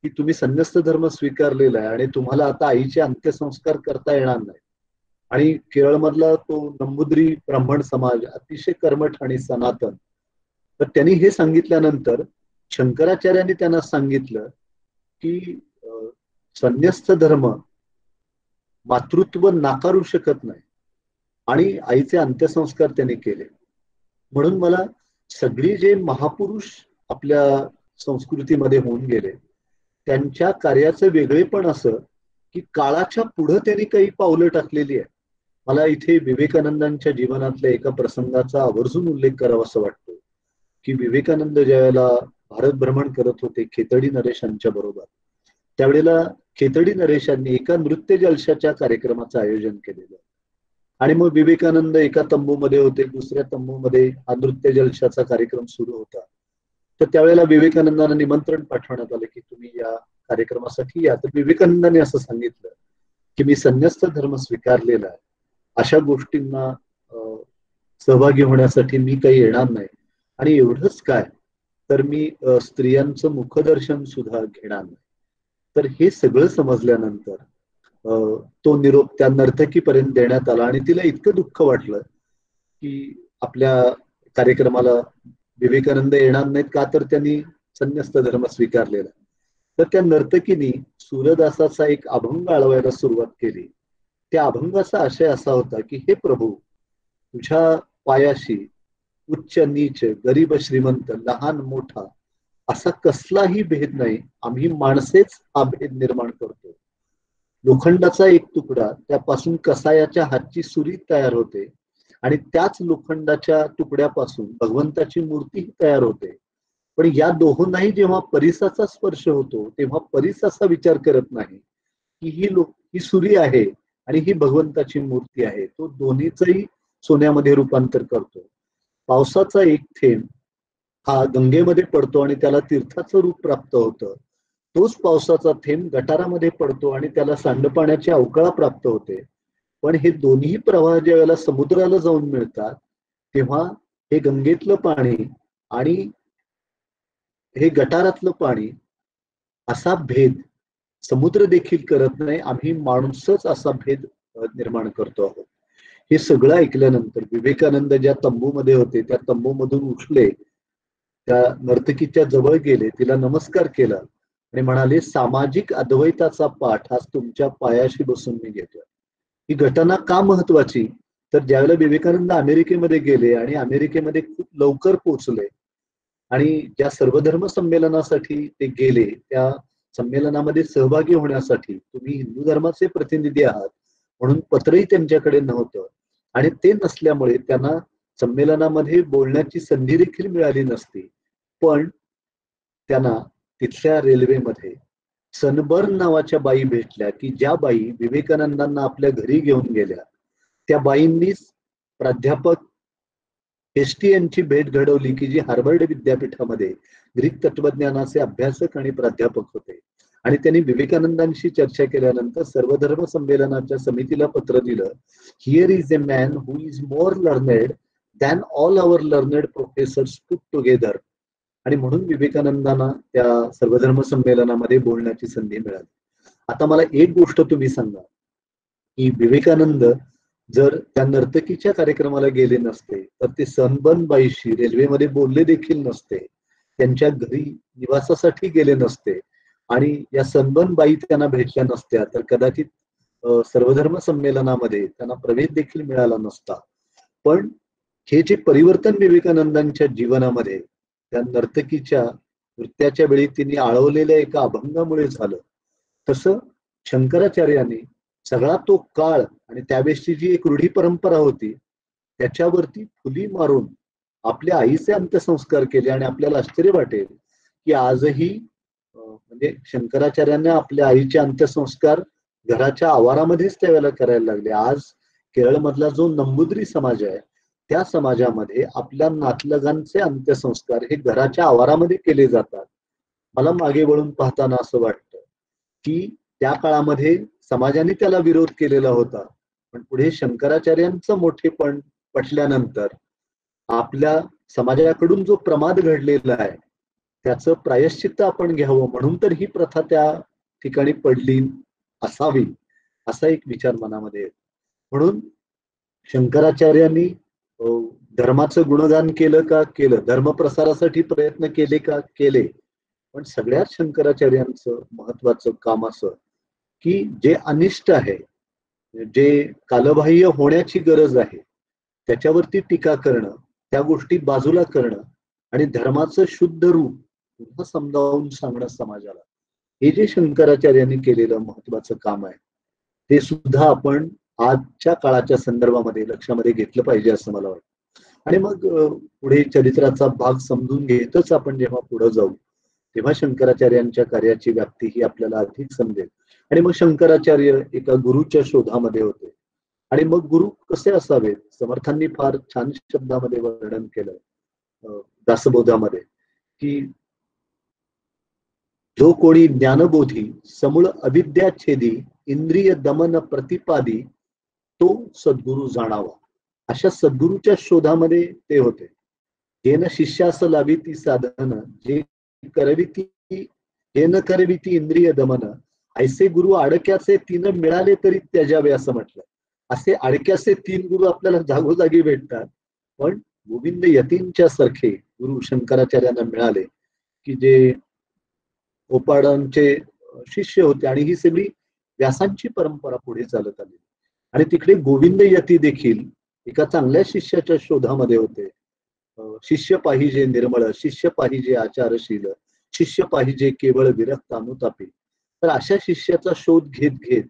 की तुम्ही संन्यस्त धर्म स्वीकारलेला आहे आणि तुम्हाला आता आईचे अंत्यसंस्कार करता येणार नाही. आणि केरळमधला तो नंबूद्री ब्राह्मण समाज अतिशय कर्मठ आणि सनातन. तर त्यांनी हे सांगितल्यानंतर शंकराचार्यांनी त्यांना सांगितलं की संन्यस्त धर्म मातृत्व नाकारू शकत नाही, आणि आईचे अंत्यसंस्कार त्यांनी केले. म्हणून मला सगळी जे महापुरुष आपल्या संस्कृतीमध्ये होऊन गेले त्यांच्या कार्याचं वेगळेपण असं की काळाच्या पुढे त्यांनी काही पावलं टाकलेली आहे. मला इथे विवेकानंदांच्या जीवनातल्या एका प्रसंगाचा आवर्जून उल्लेख करावा असं वाटतो की विवेकानंद ज्यावेळेला भारत भ्रमण करत होते खेतडी नरेशांच्या बरोबर, त्यावेळेला खेतडी नरेशांनी एका नृत्य जलशाच्या कार्यक्रमाचं आयोजन केलेलं. आणि मग विवेकानंद एका तंबूमध्ये होते, दुसऱ्या तंबूमध्ये हा नृत्य जलशाचा कार्यक्रम सुरू होता. तर त्यावेळेला विवेकानंदांना निमंत्रण पाठवण्यात आलं की तुम्ही या कार्यक्रमासाठी या. तर विवेकानंदांनी असं सांगितलं की मी संन्यस्त धर्म स्वीकारलेला आहे, अशा गोष्टींना सहभागी होण्यासाठी मी काही येणार नाही. आणि एवढंच काय तर मी स्त्रियांचं मुखदर्शन सुद्धा घेणार नाही. तर हे सगळं समजल्यानंतर तो निरोप त्या नर्तकीपर्यंत देण्यात आला आणि तिला इतकं दुःख वाटलं की आपल्या कार्यक्रमाला विवेकानंद येणार नाहीत का, तर त्यांनी संन्यस्त धर्म स्वीकारलेला. तर त्या नर्तकीनी सूरदासाचा एक अभंग आळवायला सुरुवात केली. त्या अभंगाचा आशय असा होता की हे प्रभू, तुझ्या पायाशी उच्च नीच, गरीब श्रीमंत, लहान मोठा असा कसलाही भेद नाही, आम्ही माणसेच हा भेद निर्माण करतो. लोखंडाचा एक तुकडा, त्यापासून कसायाच्या हातची सुरी तयार होते आणि त्याच लोखंडाच्या तुकड्यापासून भगवंताची मूर्ती तयार होते. पण या दोहोंनाही जेव्हा परिसाचा स्पर्श होतो तेव्हा परिस असा विचार करत नाही की ही सुरी आहे आणि ही भगवंताची मूर्ती आहे. तो दोन्हीचंही सोन्यामध्ये रूपांतर करतो. पावसाचा एक थेंब हा गंगेमध्ये पडतो आणि त्याला तीर्थाचं रूप प्राप्त होतं. तोच पावसाचा थेंब गटारामध्ये पडतो आणि त्याला सांडपाण्याची अवकळा प्राप्त होते. पण हे दोन्ही प्रवाह ज्या वेळेला समुद्राला जाऊन मिळतात तेव्हा हे गंगेतलं पाणी आणि हे गटारातलं पाणी असा भेद समुद्र देखील करत नाही, आम्ही माणूसच असा भेद निर्माण करतो आहोत. हे सगळं ऐकल्यानंतर विवेकानंद ज्या तंबूमध्ये होते त्या तंबूमधून उठले, त्या नर्तकीच्या जवळ गेले, तिला नमस्कार केला आणि म्हणाले, सामाजिक अद्वैताचा पाठ आज तुमच्या पायाशी बसून मी घेतोय. ही घटना का महत्वाची, तर ज्यावेळेला विवेकानंद अमेरिकेमध्ये गेले आणि अमेरिकेमध्ये खूप लवकर पोहोचले आणि ज्या सर्वधर्म संमेलनासाठी ते गेले, त्या संमेलनामध्ये सहभागी होण्यासाठी तुम्ही हिंदू धर्माचे प्रतिनिधी आहात म्हणून पत्रही त्यांच्याकडे नव्हतं आणि ते नसल्यामुळे त्यांना संमेलनामध्ये बोलण्याची संधी देखील मिळाली नसती. पण त्यांना तिथल्या रेल्वेमध्ये सनबर्न नावाच्या बाई भेटल्या की ज्या बाई विवेकानंदांना आपल्या घरी घेऊन गेल्या. त्या बाईंनीच प्राध्यापक हेस्टी यांची भेट घडवली की जी हार्वर्ड विद्यापीठामध्ये ग्रीक तत्वज्ञानाचे अभ्यासक आणि प्राध्यापक होते. आणि त्यांनी विवेकानंदांशी चर्चा केल्यानंतर सर्वधर्म संमेलनाच्या समितीला पत्र दिलं, here is a man who is more learned than all our learned professors put together. आणि म्हणून विवेकानंदांना त्या सर्वधर्म संमेलनामध्ये बोलण्याची संधी मिळाली. आता मला एक गोष्ट तुम्ही सांगा की विवेकानंद जर त्या नर्तकीच्या कार्यक्रमाला गेले नसते तर ते सनबर्न बाईशी रेल्वेमध्ये बोलले देखील नसते, त्यांच्या घरी निवासासाठी गेले नसते आणि या सनबर्न बाई त्यांना भेटल्या नसत्या तर कदाचित सर्वधर्म संमेलनामध्ये त्यांना प्रवेश देखील मिळाला नसता. पण हे जे परिवर्तन विवेकानंदांच्या जीवनामध्ये त्या नर्तकीच्या नृत्याच्या वेळी तिने आळवलेल्या एका अभंगामुळे झालं, तसं शंकराचार्यांनी सगळा तो काळ आणि त्यावेळेसची जी एक रूढी परंपरा होती त्याच्यावरती फुली मारून आपल्या आईचे अंत्यसंस्कार केले. आणि आपल्याला आश्चर्य वाटेल की आजही म्हणजे शंकराचार्यांना आपल्या आईचे अंत्यसंस्कार घराच्या आवारामध्येच त्यावेळेला करायला लागले. आज केरळमधला जो नंबूद्री समाज आहे त्या समाजामध्ये आपल्या नातलगांचे अंत्यसंस्कार हे घराच्या आवारामध्ये केले जातात. मला मागे वळून पाहताना असं वाटतं की त्या काळामध्ये समाजाने त्याला विरोध केलेला होता, पण पुढे शंकराचार्यांचं मोठेपण पटल्यानंतर आपल्या समाजाकडून जो प्रमाद घडलेला आहे त्याचं प्रायश्चित्त आपण घ्यावं म्हणून तर ही प्रथा त्या ठिकाणी पडली असावी असा एक विचार मनामध्ये येतो. म्हणून शंकराचार्यांनी धर्माचं गुणगान केलं का? केलं. धर्मप्रसारासाठी प्रयत्न केले का? केले. पण सगळ्यात शंकराचार्यांचं महत्वाचं काम असं की जे अनिष्ट आहे, जे कालबाह्य होण्याची गरज आहे, त्याच्यावरती टीका करणं, त्या गोष्टी बाजूला करणं आणि धर्माचं शुद्ध रूप पुन्हा समजावून सांगणं समाजाला, हे जे शंकराचार्यांनी केलेलं महत्वाचं काम आहे, ते सुद्धा आपण आजच्या काळाच्या संदर्भामध्ये लक्षामध्ये घेतलं पाहिजे असं मला वाटतं. आणि मग पुढे चरित्राचा भाग समजून घेतच आपण जेव्हा पुढे जाऊ, तेव्हा शंकराचार्यांच्या कार्याची व्याप्ती ही आपल्याला अधिक समजेल. आणि मग शंकराचार्य एका गुरुच्या शोधामध्ये होते. आणि मग गुरु कसे असावेत? समर्थांनी फार छान शब्दामध्ये वर्णन केलं दासबोधामध्ये, की जो कोणी ज्ञानबोधी समूळ अविद्याच्छेदी इंद्रिय दमन प्रतिपादी तो सद्गुरु जाणावा. अशा सद्गुरूच्या शोधामध्ये ते होते. जेन शिष्यास लावी ती साधन, जे करविती हे न करविती इंद्रिय दमन, ऐसे गुरु आडक्याचे तीन मिळाले तरी त्याजावे असं म्हटलं. असे आडक्याचे 3 गुरु आपल्याला जागोजागी भेटतात, पण गोविंद यतींच्या सारखे गुरु शंकराचार्यांना मिळाले, की जे ओपाडांचे शिष्य होते. आणि ही सगळी व्यासांची परंपरा पुढे चालत आली. आणि तिकडे गोविंद यती देखील एका चांगल्या शिष्याच्या शोधामध्ये होते. शिष्य पाहिजे निर्मळ, शिष्य पाहिजे आचारशील, शिष्य पाहिजे केवळ विरक्त अनुतापी. तर अशा शिष्याचा शोध घेत घेत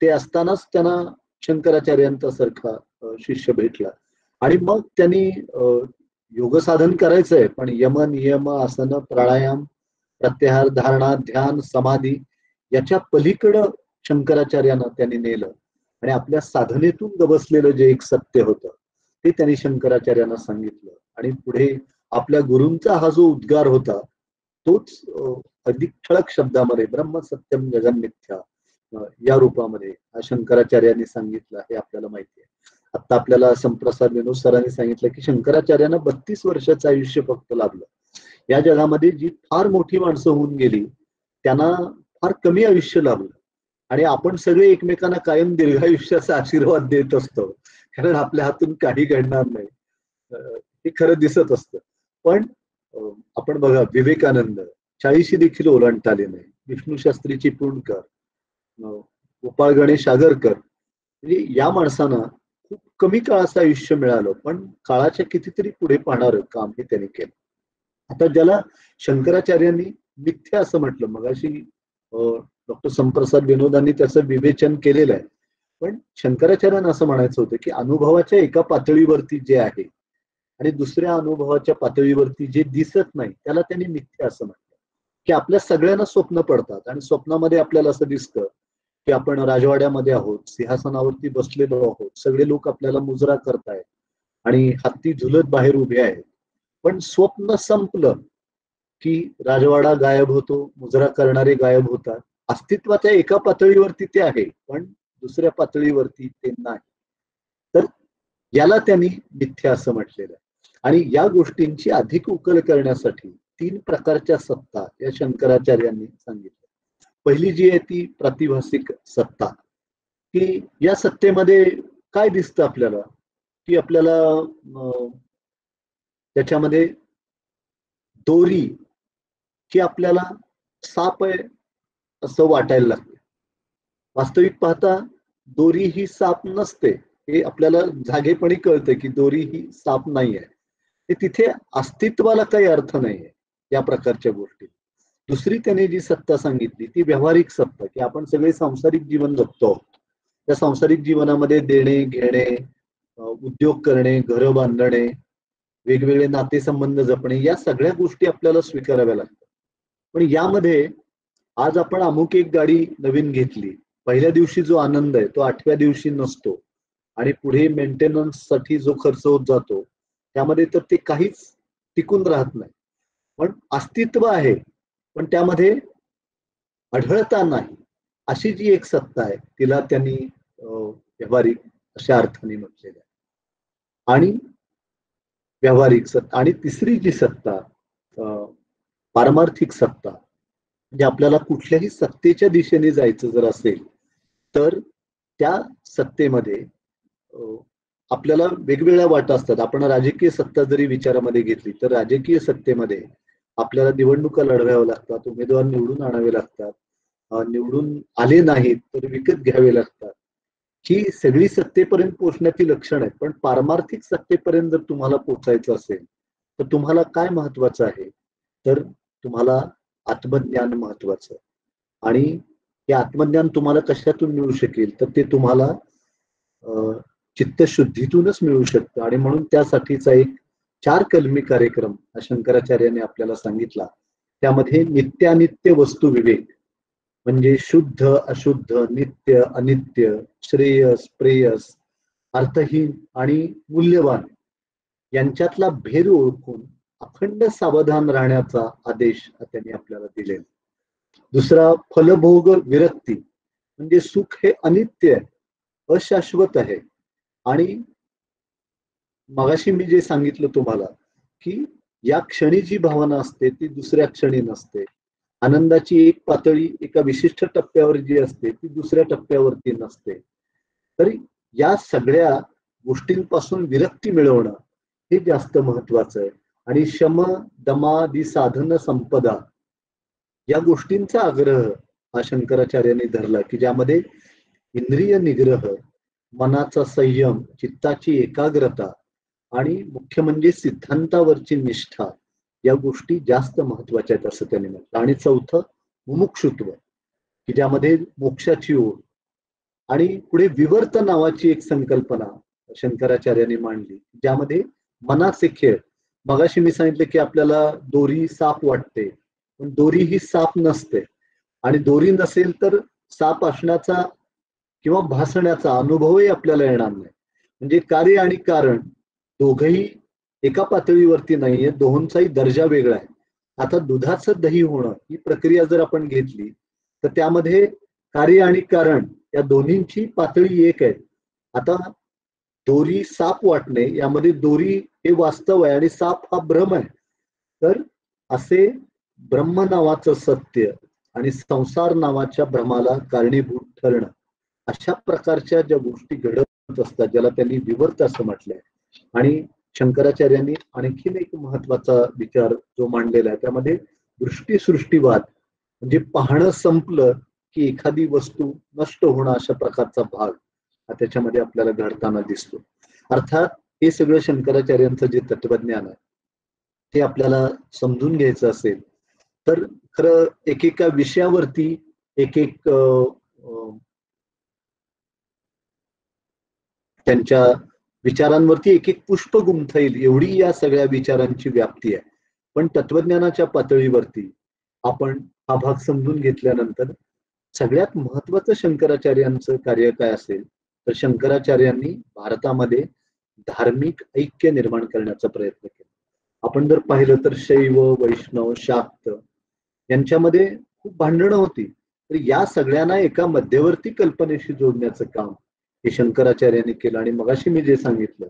ते असतानाच त्यांना शंकराचार्यांचा सारखा शिष्य भेटला. आणि मग त्यांनी योग साधन करायचंय, पण यम नियम आसन प्राणायाम प्रत्याहार धारणा ध्यान समाधी याच्या पलीकडं शंकराचार्यांना त्यांनी नेलं. आणि आपल्या साधनेतून गवसलेलं जे एक सत्य होतं ते त्यांनी शंकराचार्यांना सांगितलं. आणि पुढे आपल्या गुरूंचा हा जो उद्गार होता तोच अधिक ठळक शब्दामध्ये ब्रह्म सत्यम जगन मिथ्या या रूपामध्ये शंकराचार्यांनी सांगितलं, हे आपल्याला माहिती आहे. आता आपल्याला संप्रसाद विनोद सरांनी सांगितलं की शंकराचार्यांना 32 वर्षाचं आयुष्य फक्त लाभलं. या जगामध्ये जी फार मोठी माणसं होऊन गेली त्यांना फार कमी आयुष्य लाभलं. आणि आपण सगळे एकमेकांना कायम दीर्घायुष्याचा आशीर्वाद देत असतो, कारण आपल्या हातून काही घडणार नाही, हे खरं दिसत असतं. पण आपण बघा, विवेकानंद 40 देखील ओलांडता आले नाही. विष्णू शास्त्री चिपळूणकर, गोपाळ गणेश आगरकर, म्हणजे या माणसांना खूप कमी काळाचं आयुष्य मिळालं, पण काळाच्या कितीतरी पुढे पाहणारं काम हे त्यांनी केलं. आता ज्याला शंकराचार्यांनी मिथ्या असं म्हटलं, मगाशी डॉक्टर संप्रसाद विनोदांनी त्याचं विवेचन केलेलं आहे. पण शंकराचार्यांना असं म्हणायचं होतं की अनुभवाच्या एका पातळीवरती जे आहे आणि दुसऱ्या अनुभवाच्या पातळीवरती जे दिसत नाही त्याला त्यांनी मिथ्या असं म्हटलं. की आपल्या सगळ्यांना स्वप्न पडतात आणि स्वप्नामध्ये आपल्याला असं दिसतं की आपण राजवाड्यामध्ये आहोत, सिंहासनावरती बसलेलो आहोत, सगळे लोक आपल्याला मुजरा करतायत आणि हत्ती झुलत बाहेर उभे आहेत. पण स्वप्न संपलं की राजवाडा गायब होतो, मुजरा करणारे गायब होतात. अस्तित्वाच्या एका पातळीवरती ते आहे, पण दुसऱ्या पातळीवरती ते नाही. तर याला त्यांनी मिथ्या असं म्हटलेलं आहे. आणि या गोष्टींची अधिक उकल करण्यासाठी 3 प्रकारच्या सत्ता या शंकराचार्यांनी सांगितल्या. पहिली जी आहे ती प्रातिभासिक सत्ता, की या सत्तेमध्ये काय दिसतं आपल्याला, की आपल्याला त्याच्यामध्ये दोरी की आपल्याला साप आहे असं वाटायला लागते. वास्तविक पाहता दोरी ही साप नसते, हे आपल्याला जागेपणी कळतं की दोरी ही साप नाही आहे. ते तिथे अस्तित्वाला काही अर्थ नाहीये या प्रकारच्या गोष्टी. दुसरी त्याने जी सत्ता सांगितली ती व्यावहारिक सत्ता, की आपण सगळे सांसारिक जीवन जगतो. त्या सांसारिक जीवनामध्ये देणे घेणे, उद्योग करणे, घरं बांधणे, वेगवेगळे नातेसंबंध जपणे, या सगळ्या गोष्टी आपल्याला स्वीकाराव्या लागतात. पण यामध्ये आज आपण अमुक एक गाडी नवीन घेतली, पहिल्या दिवशी जो आनंद आहे तो 8व्या दिवशी नसतो आणि पुढे मेंटेनन्स साठी जो खर्च होत जातो त्यामध्ये तर ते काहीच टिकून राहत नाही. पण अस्तित्व आहे, पण त्यामध्ये आढळता नाही, अशी जी एक सत्ता आहे तिला त्यांनी व्यावहारिक अशा अर्थाने म्हटलेलं आहे. आणि व्यावहारिक सत्ता. आणि तिसरी जी सत्ता पारमार्थिक सत्ता, म्हणजे आपल्याला कुठल्याही सत्तेच्या दिशेने जायचं जर असेल तर त्या सत्तेमध्ये आपल्याला वेगवेगळ्या वाटा असतात. आपण राजकीय सत्ता जरी विचारामध्ये घेतली तर राजकीय सत्तेमध्ये आपल्याला निवडणुका लढवाव्या लागतात, उमेदवार निवडून आणावे लागतात, निवडून आले नाहीत तर विकत घ्यावे लागतात. ही सगळी सत्तेपर्यंत पोहोचण्याची लक्षण आहेत. पण पारमार्थिक सत्तेपर्यंत जर तुम्हाला पोहोचायचं असेल तर तुम्हाला काय महत्वाचं आहे, तर तुम्हाला आत्मज्ञान महत्वाचं. आणि हे आत्मज्ञान तुम्हाला कशातून मिळू शकेल, तर ते तुम्हाला चित्तशुद्धीतूनच मिळू शकतं. आणि म्हणून त्यासाठीचा एक 4 कलमी कार्यक्रम शंकराचार्यांनी आपल्याला सांगितला. त्यामध्ये नित्यानित्य वस्तू विवेक म्हणजे शुद्ध अशुद्ध, नित्य अनित्य, श्रेयस प्रेयस, अर्थहीन आणि मूल्यवान यांच्यातला भेद ओळखून अखंड सावधान राहण्याचा आदेश त्यांनी आपल्याला दिलेला. दुसरा फलभोग विरक्ती म्हणजे सुख हे अनित्य आहे, अशाश्वत आहे. आणि मगाशी मी जे सांगितलं तुम्हाला की या क्षणी जी भावना असते ती दुसऱ्या क्षणी नसते. आनंदाची एक पातळी एका विशिष्ट टप्प्यावर जी असते ती दुसऱ्या टप्प्यावरती नसते. तर या सगळ्या गोष्टींपासून विरक्ती मिळवणं हे जास्त महत्वाचं आहे. आणि शम दमादी साधन संपदा या गोष्टींचा आग्रह हा शंकराचार्यांनी धरला की ज्यामध्ये इंद्रिय निग्रह, मनाचा संयम, चित्ताची एकाग्रता आणि मुख्य म्हणजे सिद्धांतावरची निष्ठा या गोष्टी जास्त महत्वाच्या आहेत असं त्यांनी म्हटलं. आणि चौथं मुमुक्षुत्व की ज्यामध्ये मोक्षाची ओढ. आणि पुढे विवर्त नावाची एक संकल्पना शंकराचार्यांनी मांडली ज्यामध्ये मनाचे खेळ. मगाशी मी सांगितलं की आपल्याला दोरी साप वाटते, पण दोरी ही साप नसते. आणि दोरी नसेल तर साप असण्याचा किंवा भासण्याचा अनुभवही आपल्याला येणार नाही. म्हणजे कार्य आणि कारण दोघही एका पातळीवरती नाहीये, दोहोंचाही दर्जा वेगळा आहे. आता दुधाचं दही होणं ही प्रक्रिया जर आपण घेतली तर त्यामध्ये कार्य आणि कारण या दोन्हींची पातळी एक आहे. आता दोरी साप वाटणे यामध्ये दोरी हे वास्तव आहे आणि साप हा भ्रम आहे. तर असे ब्रह्म नावाचं सत्य आणि संसार नावाच्या भ्रमाला कारणीभूत ठरणं अशा प्रकारच्या ज्या गोष्टी घडत असतात ज्याला त्यांनी विवर्त असं म्हटलंय. आणि शंकराचार्यांनी आणखीन एक महत्वाचा विचार जो मांडलेला आहे त्यामध्ये दृष्टी सृष्टीवाद म्हणजे पाहणं संपलं की एखादी वस्तू नष्ट होणं अशा प्रकारचा भाग हा त्याच्यामध्ये आपल्याला घडताना दिसतो. अर्थात हे सगळं शंकराचार्यांचं जे तत्वज्ञान आहे ते आपल्याला समजून घ्यायचं असेल तर खरं एकेका विषयावरती एक एक त्यांच्या विचारांवरती एक एक पुष्प गुंफता येईल एवढी या सगळ्या विचारांची व्याप्ती आहे. पण तत्वज्ञानाच्या पातळीवरती आपण हा भाग समजून घेतल्यानंतर सगळ्यात महत्वाचं शंकराचार्यांचं कार्य काय असेल तर शंकराचार्यांनी भारतामध्ये धार्मिक ऐक्य निर्माण करण्याचा प्रयत्न केला. आपण जर पाहिलं तर शैव, वैष्णव, शाक्त यांच्यामध्ये खूप भांडणं होती. तर या सगळ्यांना एका मध्यवर्ती कल्पनेशी जोडण्याचं काम हे शंकराचार्यांनी केलं. आणि मगाशी मी जे सांगितलं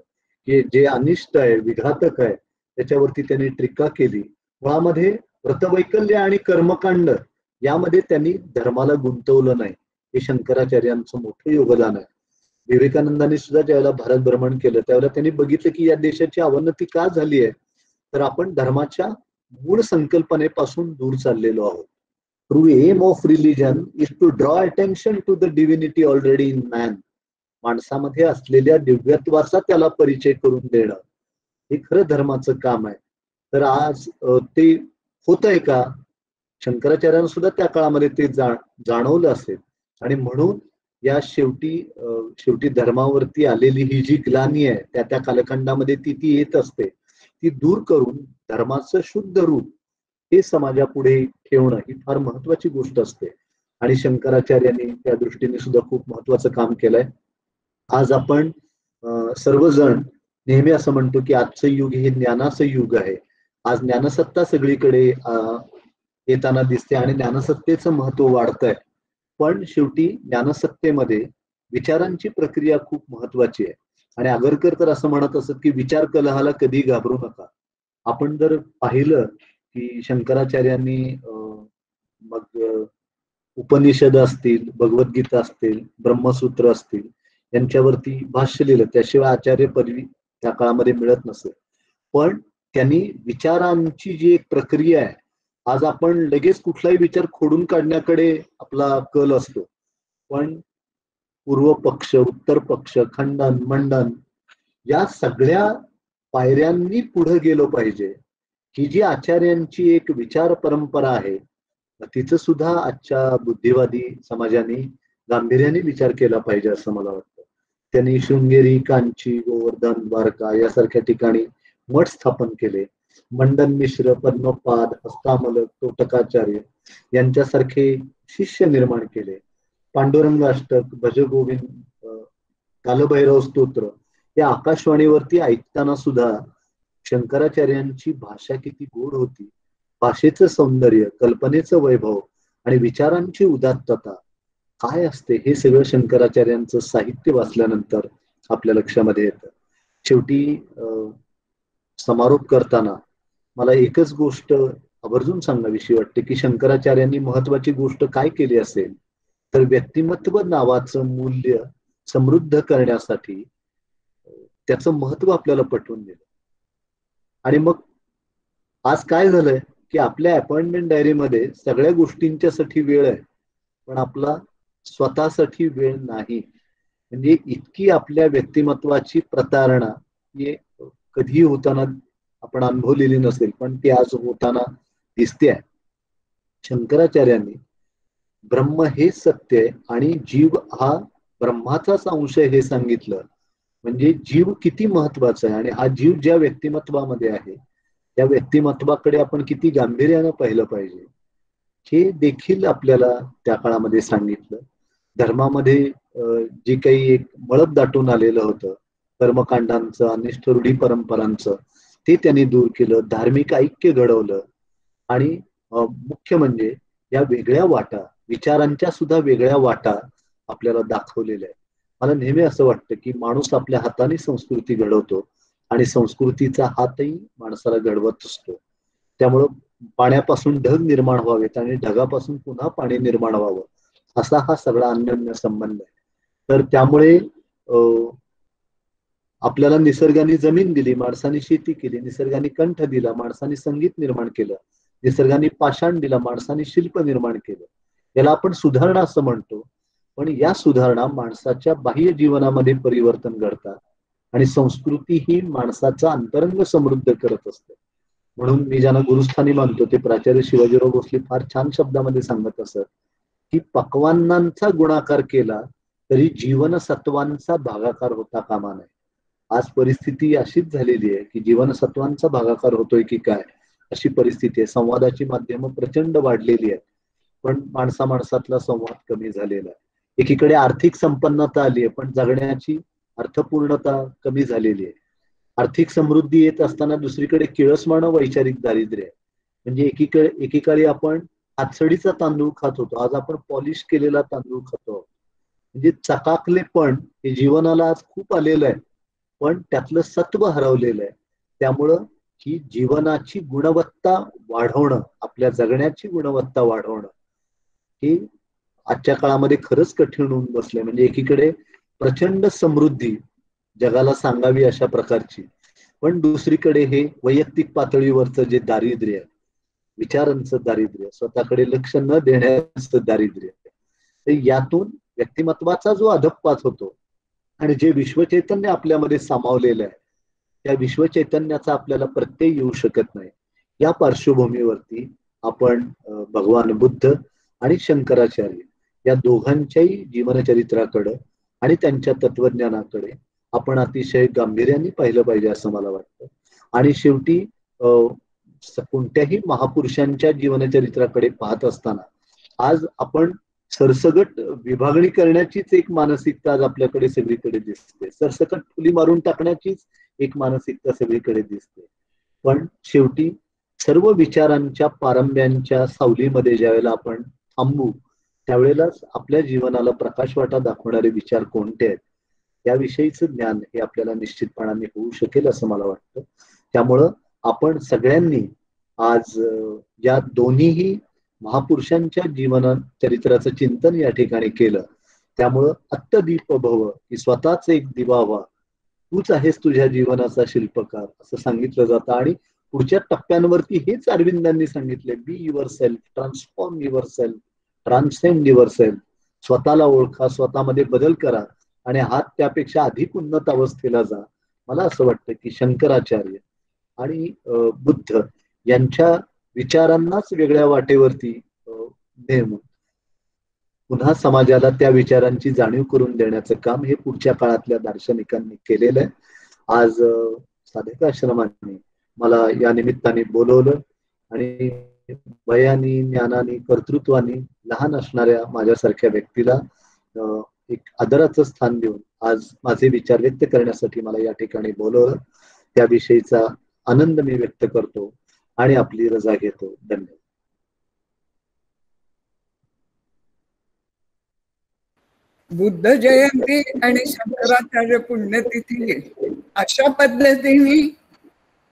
की जे अनिष्ट आहे, विघातक आहे त्याच्यावरती त्यांनी टीका केली. मुळामध्ये व्रतवैकल्य आणि कर्मकांड यामध्ये त्यांनी धर्माला गुंतवलं नाही. हे शंकराचार्यांचं मोठं योगदान आहे. विवेकानंदांनी सुद्धा ज्यावेळेला भारत भ्रमण केलं त्यावेळेला त्यांनी बघितलं की या देशाची अवनती का झाली आहे तर आपण धर्माच्या मूळ संकल्पनेपासून दूर चाललेलो आहोत. True aim of religion is to draw attention to the divinity already in man. माणसामध्ये असलेल्या दिव्यत्वाचा त्याला परिचय करून देणं हे खरं धर्माचं काम आहे. तर आज ते होतंय का? शंकराचार्यांना सुद्धा त्या काळामध्ये ते जाणवलं असेल. आणि म्हणून या शेवटी धर्मावरती आलेली ही जी ग्लानी आहे त्या त्या कालखंडामध्ये ती येत असते. ती दूर करून धर्माचं शुद्ध रूप हे समाजापुढे ठेवणं ही फार महत्वाची गोष्ट असते. आणि शंकराचार्यांनी त्या दृष्टीने सुद्धा खूप महत्वाचं काम केलंय. आज आपण सर्वजण नेहमी असं म्हणतो की आजचं युग हे ज्ञानाचं युग आहे. आज ज्ञानसत्ता सगळीकडे येताना दिसते आणि ज्ञानसत्तेचं महत्व वाढतंय. पण शेवटी ज्ञानसत्तेमध्ये विचारांची प्रक्रिया खूप महत्वाची आहे. आणि आगरकर तर असं म्हणत असत की विचार कलहाला कधी घाबरू नका. आपण जर पाहिलं की शंकराचार्यांनी मग उपनिषद असतील, भगवद्गीता असतील, ब्रह्मसूत्र असतील, यांच्यावरती भाष्य लिहिलं. त्याशिवाय आचार्य पदवी त्या काळामध्ये मिळत नसेल. पण त्यांनी विचारांची जी एक प्रक्रिया आहे, आज आपण लगेच कुठलाही विचार खोडून काढण्याकडे आपला कल असतो. पण पूर्व पक्ष, उत्तर पक्ष, खंडन, मंडन या सगळ्या पायऱ्यांनी पुढे गेलो पाहिजे. ही जी आचार्यांची एक विचार परंपरा आहे, तिचं सुद्धा आजच्या बुद्धिवादी समाजाने गांभीर्याने विचार केला पाहिजे असं मला वाटतं. त्यांनी शृंगेरी, कांची, गोवर्धन, द्वारका यासारख्या ठिकाणी मठ स्थापन केले. मंडन मिश्र, पद्मपाद, हस्तामलक, तोटकाचार्य यांच्यासारखे शिष्य निर्माण केले. पांडुरंग अष्टक, भजगोविंद, कालभैरव स्तोत्र या आकाशवाणीवरती ऐकताना सुद्धा शंकराचार्यांची भाषा किती गोड होती. भाषेचं सौंदर्य, कल्पनेचं वैभव आणि विचारांची उदात्तता काय असते हे सगळं शंकराचार्यांचं साहित्य वाचल्यानंतर आपल्या लक्षामध्ये येतं. शेवटी समारोप करताना मला एकच गोष्ट आवर्जून सांगावीशी वाटते की शंकराचार्यांनी महत्वाची गोष्ट काय केली असेल तर व्यक्तिमत्व नावाचं मूल्य समृद्ध करण्यासाठी त्याचं महत्व आपल्याला पटवून दिलं. आणि मग आज काय झालंय की आपल्या अपॉइंटमेंट डायरीमध्ये सगळ्या गोष्टींच्यासाठी वेळ आहे, पण आपला स्वतःसाठी वेळ नाही. म्हणजे इतकी आपल्या व्यक्तिमत्वाची प्रतारणा हे कधीही होताना आपण अनुभवलेली नसेल, पण ती आज होताना दिसते आहे. शंकराचार्यांनी ब्रह्म हे सत्य आहे आणि जीव हा ब्रह्माचाच अंश आहे हे सांगितलं. म्हणजे जीव किती महत्वाचा आहे आणि हा जीव ज्या व्यक्तिमत्वामध्ये आहे त्या व्यक्तिमत्वाकडे आपण किती गांभीर्यानं पाहिलं पाहिजे हे देखील आपल्याला त्या काळामध्ये सांगितलं. धर्मामध्ये जे काही एक मळप दाटून आलेलं होतं कर्मकांडांचं, अनिष्ट रूढी परंपरांचं, ते त्यांनी दूर केलं. धार्मिक ऐक्य घडवलं आणि मुख्य म्हणजे या वेगळ्या वाटा, विचारांच्या सुद्धा वेगळ्या वाटा आपल्याला दाखवलेल्या आहेत. मला नेहमी असं वाटतं की माणूस आपल्या हाताने संस्कृती घडवतो आणि संस्कृतीचा हातही माणसाला घडवत असतो. त्यामुळं पाण्यापासून ढग निर्माण व्हावेत आणि ढगापासून पुन्हा पाणी निर्माण व्हावं असा हा सगळा अन्योन्य संबंध आहे. तर त्यामुळे आपल्याला निसर्गाने जमीन दिली, माणसाने शेती केली, निसर्गाने कंठ दिला, माणसाने संगीत निर्माण केलं, निसर्गाने पाषाण दिला, माणसाने शिल्प निर्माण केलं. याला आपण सुधारणा असं म्हणतो. पण या सुधारणा माणसाच्या बाह्य जीवनामध्ये परिवर्तन घडतात आणि संस्कृती ही माणसाचा अंतरंग समृद्ध करत असते. म्हणून मी ज्यांना गुरुस्थानी मानतो ते प्राचार्य शिवाजीराव भोसले फार छान शब्दामध्ये सांगत असत की पक्वान्नांचा गुणाकार केला तरी जीवनसत्वांचा भागाकार होता कामा नये. आज परिस्थिती अशीच झालेली आहे की जीवनसत्वांचा भागाकार होतोय की काय अशी परिस्थिती आहे. संवादाची माध्यमं प्रचंड वाढलेली आहेत, पण माणसा माणसातला संवाद कमी झालेला आहे. एकीकडे आर्थिक संपन्नता आली आहे, पण जगण्याची अर्थपूर्णता कमी झालेली आहे. आर्थिक समृद्धी येत असताना दुसरीकडे किळसवाणं वैचारिक दारिद्र्य आहे. म्हणजे एकीकडे आपण हातसडीचा तांदूळ खात होतो, आज आपण पॉलिश केलेला तांदूळ खातो. म्हणजे चकाकले पण हे जीवनाला आज खूप आलेलं आहे, पण त्यातलं सत्व हरवलेलं आहे. त्यामुळं ही जीवनाची गुणवत्ता वाढवणं, आपल्या जगण्याची गुणवत्ता वाढवणं हे आजच्या काळामध्ये खरंच कठीण होऊन बसलंय. म्हणजे एकीकडे प्रचंड समृद्धी जगाला सांगावी अशा प्रकारची, पण दुसरीकडे हे वैयक्तिक पातळीवरचं जे दारिद्र्य, विचारांचं दारिद्र्य, स्वतःकडे लक्ष न देण्याचं दारिद्र्य, तर यातून व्यक्तिमत्वाचा जो अधःपात होतो आणि जे विश्वचैतन्य आपल्यामध्ये सामावलेलं आहे त्या विश्वचैतन्याचा आपल्याला प्रत्यय येऊ शकत नाही. या पार्श्वभूमीवरती आपण भगवान बुद्ध आणि शंकराचार्य या दोघांच्याही जीवनचरित्राकडे आणि त्यांच्या तत्वज्ञानाकडे आपण अतिशय गांभीर्याने पाहिलं पाहिजे असं मला वाटतं. आणि शेवटी कोणत्याही महापुरुषांच्या जीवनचरित्राकडे पाहत असताना आज आपण सरसगट विभागणी करण्याचीच एक मानसिकता आज आपल्याकडे सगळीकडे दिसते, सरसकट फुली मारून टाकण्याचीच एक मानसिकता सगळीकडे दिसते. पण शेवटी सर्व विचारांच्या पारंब्यांच्या सावलीमध्ये ज्यावेळेला आपण थांबू त्यावेळेलाच आपल्या जीवनाला प्रकाशवाटा दाखवणारे विचार कोणते आहेत याविषयीचं ज्ञान हे आपल्याला निश्चितपणाने होऊ शकेल असं मला वाटतं. त्यामुळं आपण सगळ्यांनी आज या दोन्हीही महापुरुषांच्या जीवन चरित्राचं चिंतन या ठिकाणी केलं. त्यामुळं अत्तदीप भव, की स्वतःच एक दिवा व्हा, तूच आहेस तुझ्या जीवनाचा शिल्पकार असं सांगितलं जातं. आणि पुढच्या टप्प्यांवरती हेच अरविंदांनी सांगितले, be yourself, transform yourself, transcend yourself. स्वतःला ओळखा, स्वतःमध्ये बदल करा आणि हात त्यापेक्षा अधिक उन्नत अवस्थेला जा. मला असं वाटतं की शंकराचार्य आणि बुद्ध यांच्या विचारांनाच वेगळ्या वाटेवरती नेमून पुन्हा समाजाला त्या विचारांची जाणीव करून देण्याचं काम हे पुढच्या काळातल्या दार्शनिकांनी केलेलं आहे. आज साधक आश्रमाने मला या निमित्ताने बोलवलं आणि वयाने, ज्ञानाने, कर्तृत्वाने लहान असणाऱ्या माझ्यासारख्या व्यक्तीला एक आदराचं स्थान देऊन आज माझे विचार व्यक्त करण्यासाठी मला या ठिकाणी बोलवलं. त्याविषयीचा आनंद मी व्यक्त करतो आणि आपली रजा घेतो. धन्यवाद. बुद्ध जयंती आणि शंकराचार्य पुण्यतिथी अशा पद्धतीने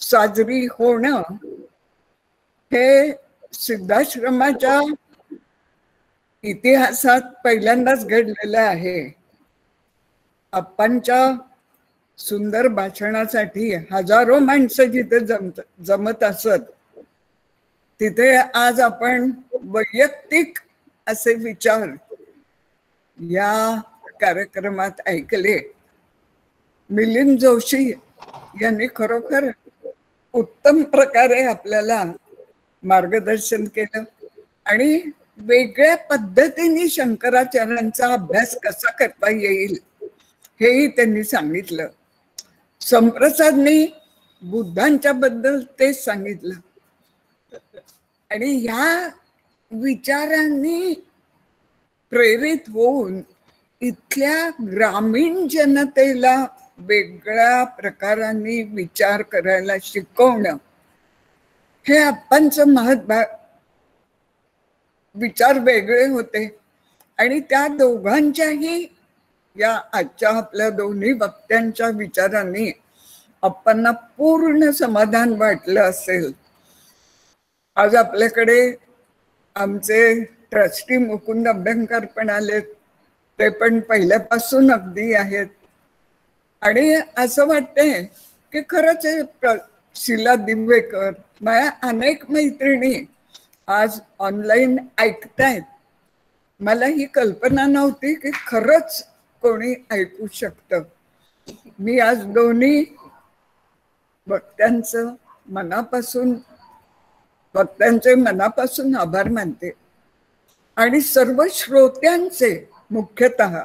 साजरी होणं हे सिद्धाश्रमाच्या इतिहासात पहिल्यांदाच घडलेलं आहे. आप्पांच्या सुंदर भाषणासाठी हजारो माणसं जिथे जमत असत, तिथे आज आपण वैयक्तिक असे विचार या कार्यक्रमात ऐकले. मिलिंद जोशी यांनी खरोखर उत्तम प्रकारे आपल्याला मार्गदर्शन केलं आणि वेगळ्या पद्धतीने शंकराचार्यांचा अभ्यास कसा करता येईल हेही त्यांनी सांगितलं. संप्रसादनी बुद्धांच्या बद्दल तेच सांगितलं आणि ह्या विचारांनी प्रेरित होऊन इथल्या ग्रामीण जनतेला वेगळ्या प्रकारांनी विचार करायला शिकवणं हे आप्पांचं विचार वेगळे होते. आणि त्या दोघांच्याही या आजच्या आपल्या दोन्ही वक्त्यांच्या विचारांनी आप्पांना पूर्ण समाधान वाटलं असेल. आज आपल्याकडे आमचे ट्रस्टी मुकुंद अभ्यंकर पण आलेत, ते पण पहिल्यापासून अगदी आहेत. आणि असं वाटतंय की खरंच शिला दिवेकर, माझ्या अनेक मैत्रिणी आज ऑनलाईन ऐकतायत. मला ही कल्पना नव्हती की खरंच कोणी ऐकू शकतं. मी आज दोन्ही वक्त्यांचे मनापासून आभार मानते आणि सर्व श्रोत्यांचे मुख्यतः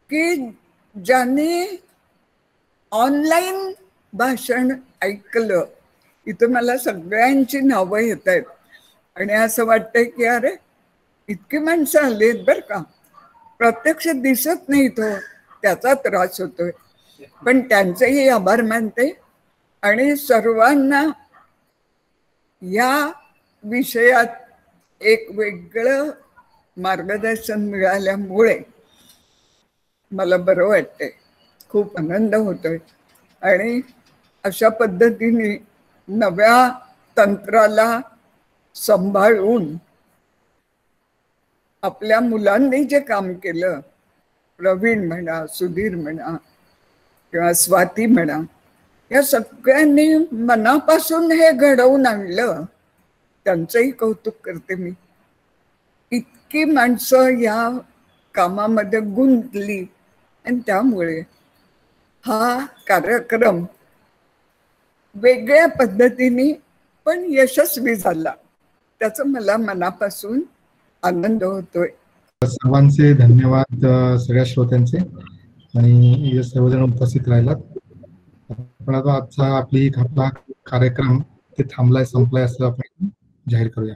की ज्यांनी ऑनलाईन भाषण ऐकलं. इथं मला सगळ्यांची नावं येत आहेत आणि असं वाटतंय की अरे इतकी माणसं आली आहेत बरं का. प्रत्यक्ष दिसत नाही तो, त्याचा त्रास होतोय, पण त्यांचेही आभार मानते. आणि सर्वांना या विषयात एक वेगळं मार्गदर्शन मिळाल्यामुळे मला बरं वाटतंय, खूप आनंद होतोय. आणि अशा पद्धतीने नव्या तंत्राला सांभाळून आपल्या मुलांनी जे काम केलं, प्रवीण म्हणा, सुधीर म्हणा किंवा स्वाती म्हणा, या सगळ्यांनी मनापासून हे घडवून आणलं. त्यांचंही कौतुक करते मी. इतकी माणसं या कामामध्ये गुंतली आणि त्यामुळे हा कार्यक्रम वेगळ्या पद्धतीने पण यशस्वी झाला. त्याचा मला मनापासून आनंद होतोय. सर्वांचे धन्यवाद, सगळ्या श्रोत्यांचे, आणि सर्वजण उपस्थित राहिलात. आपण आता आजचा आपला कार्यक्रम ते थांबलाय, संपलाय असं आपण जाहीर करूया.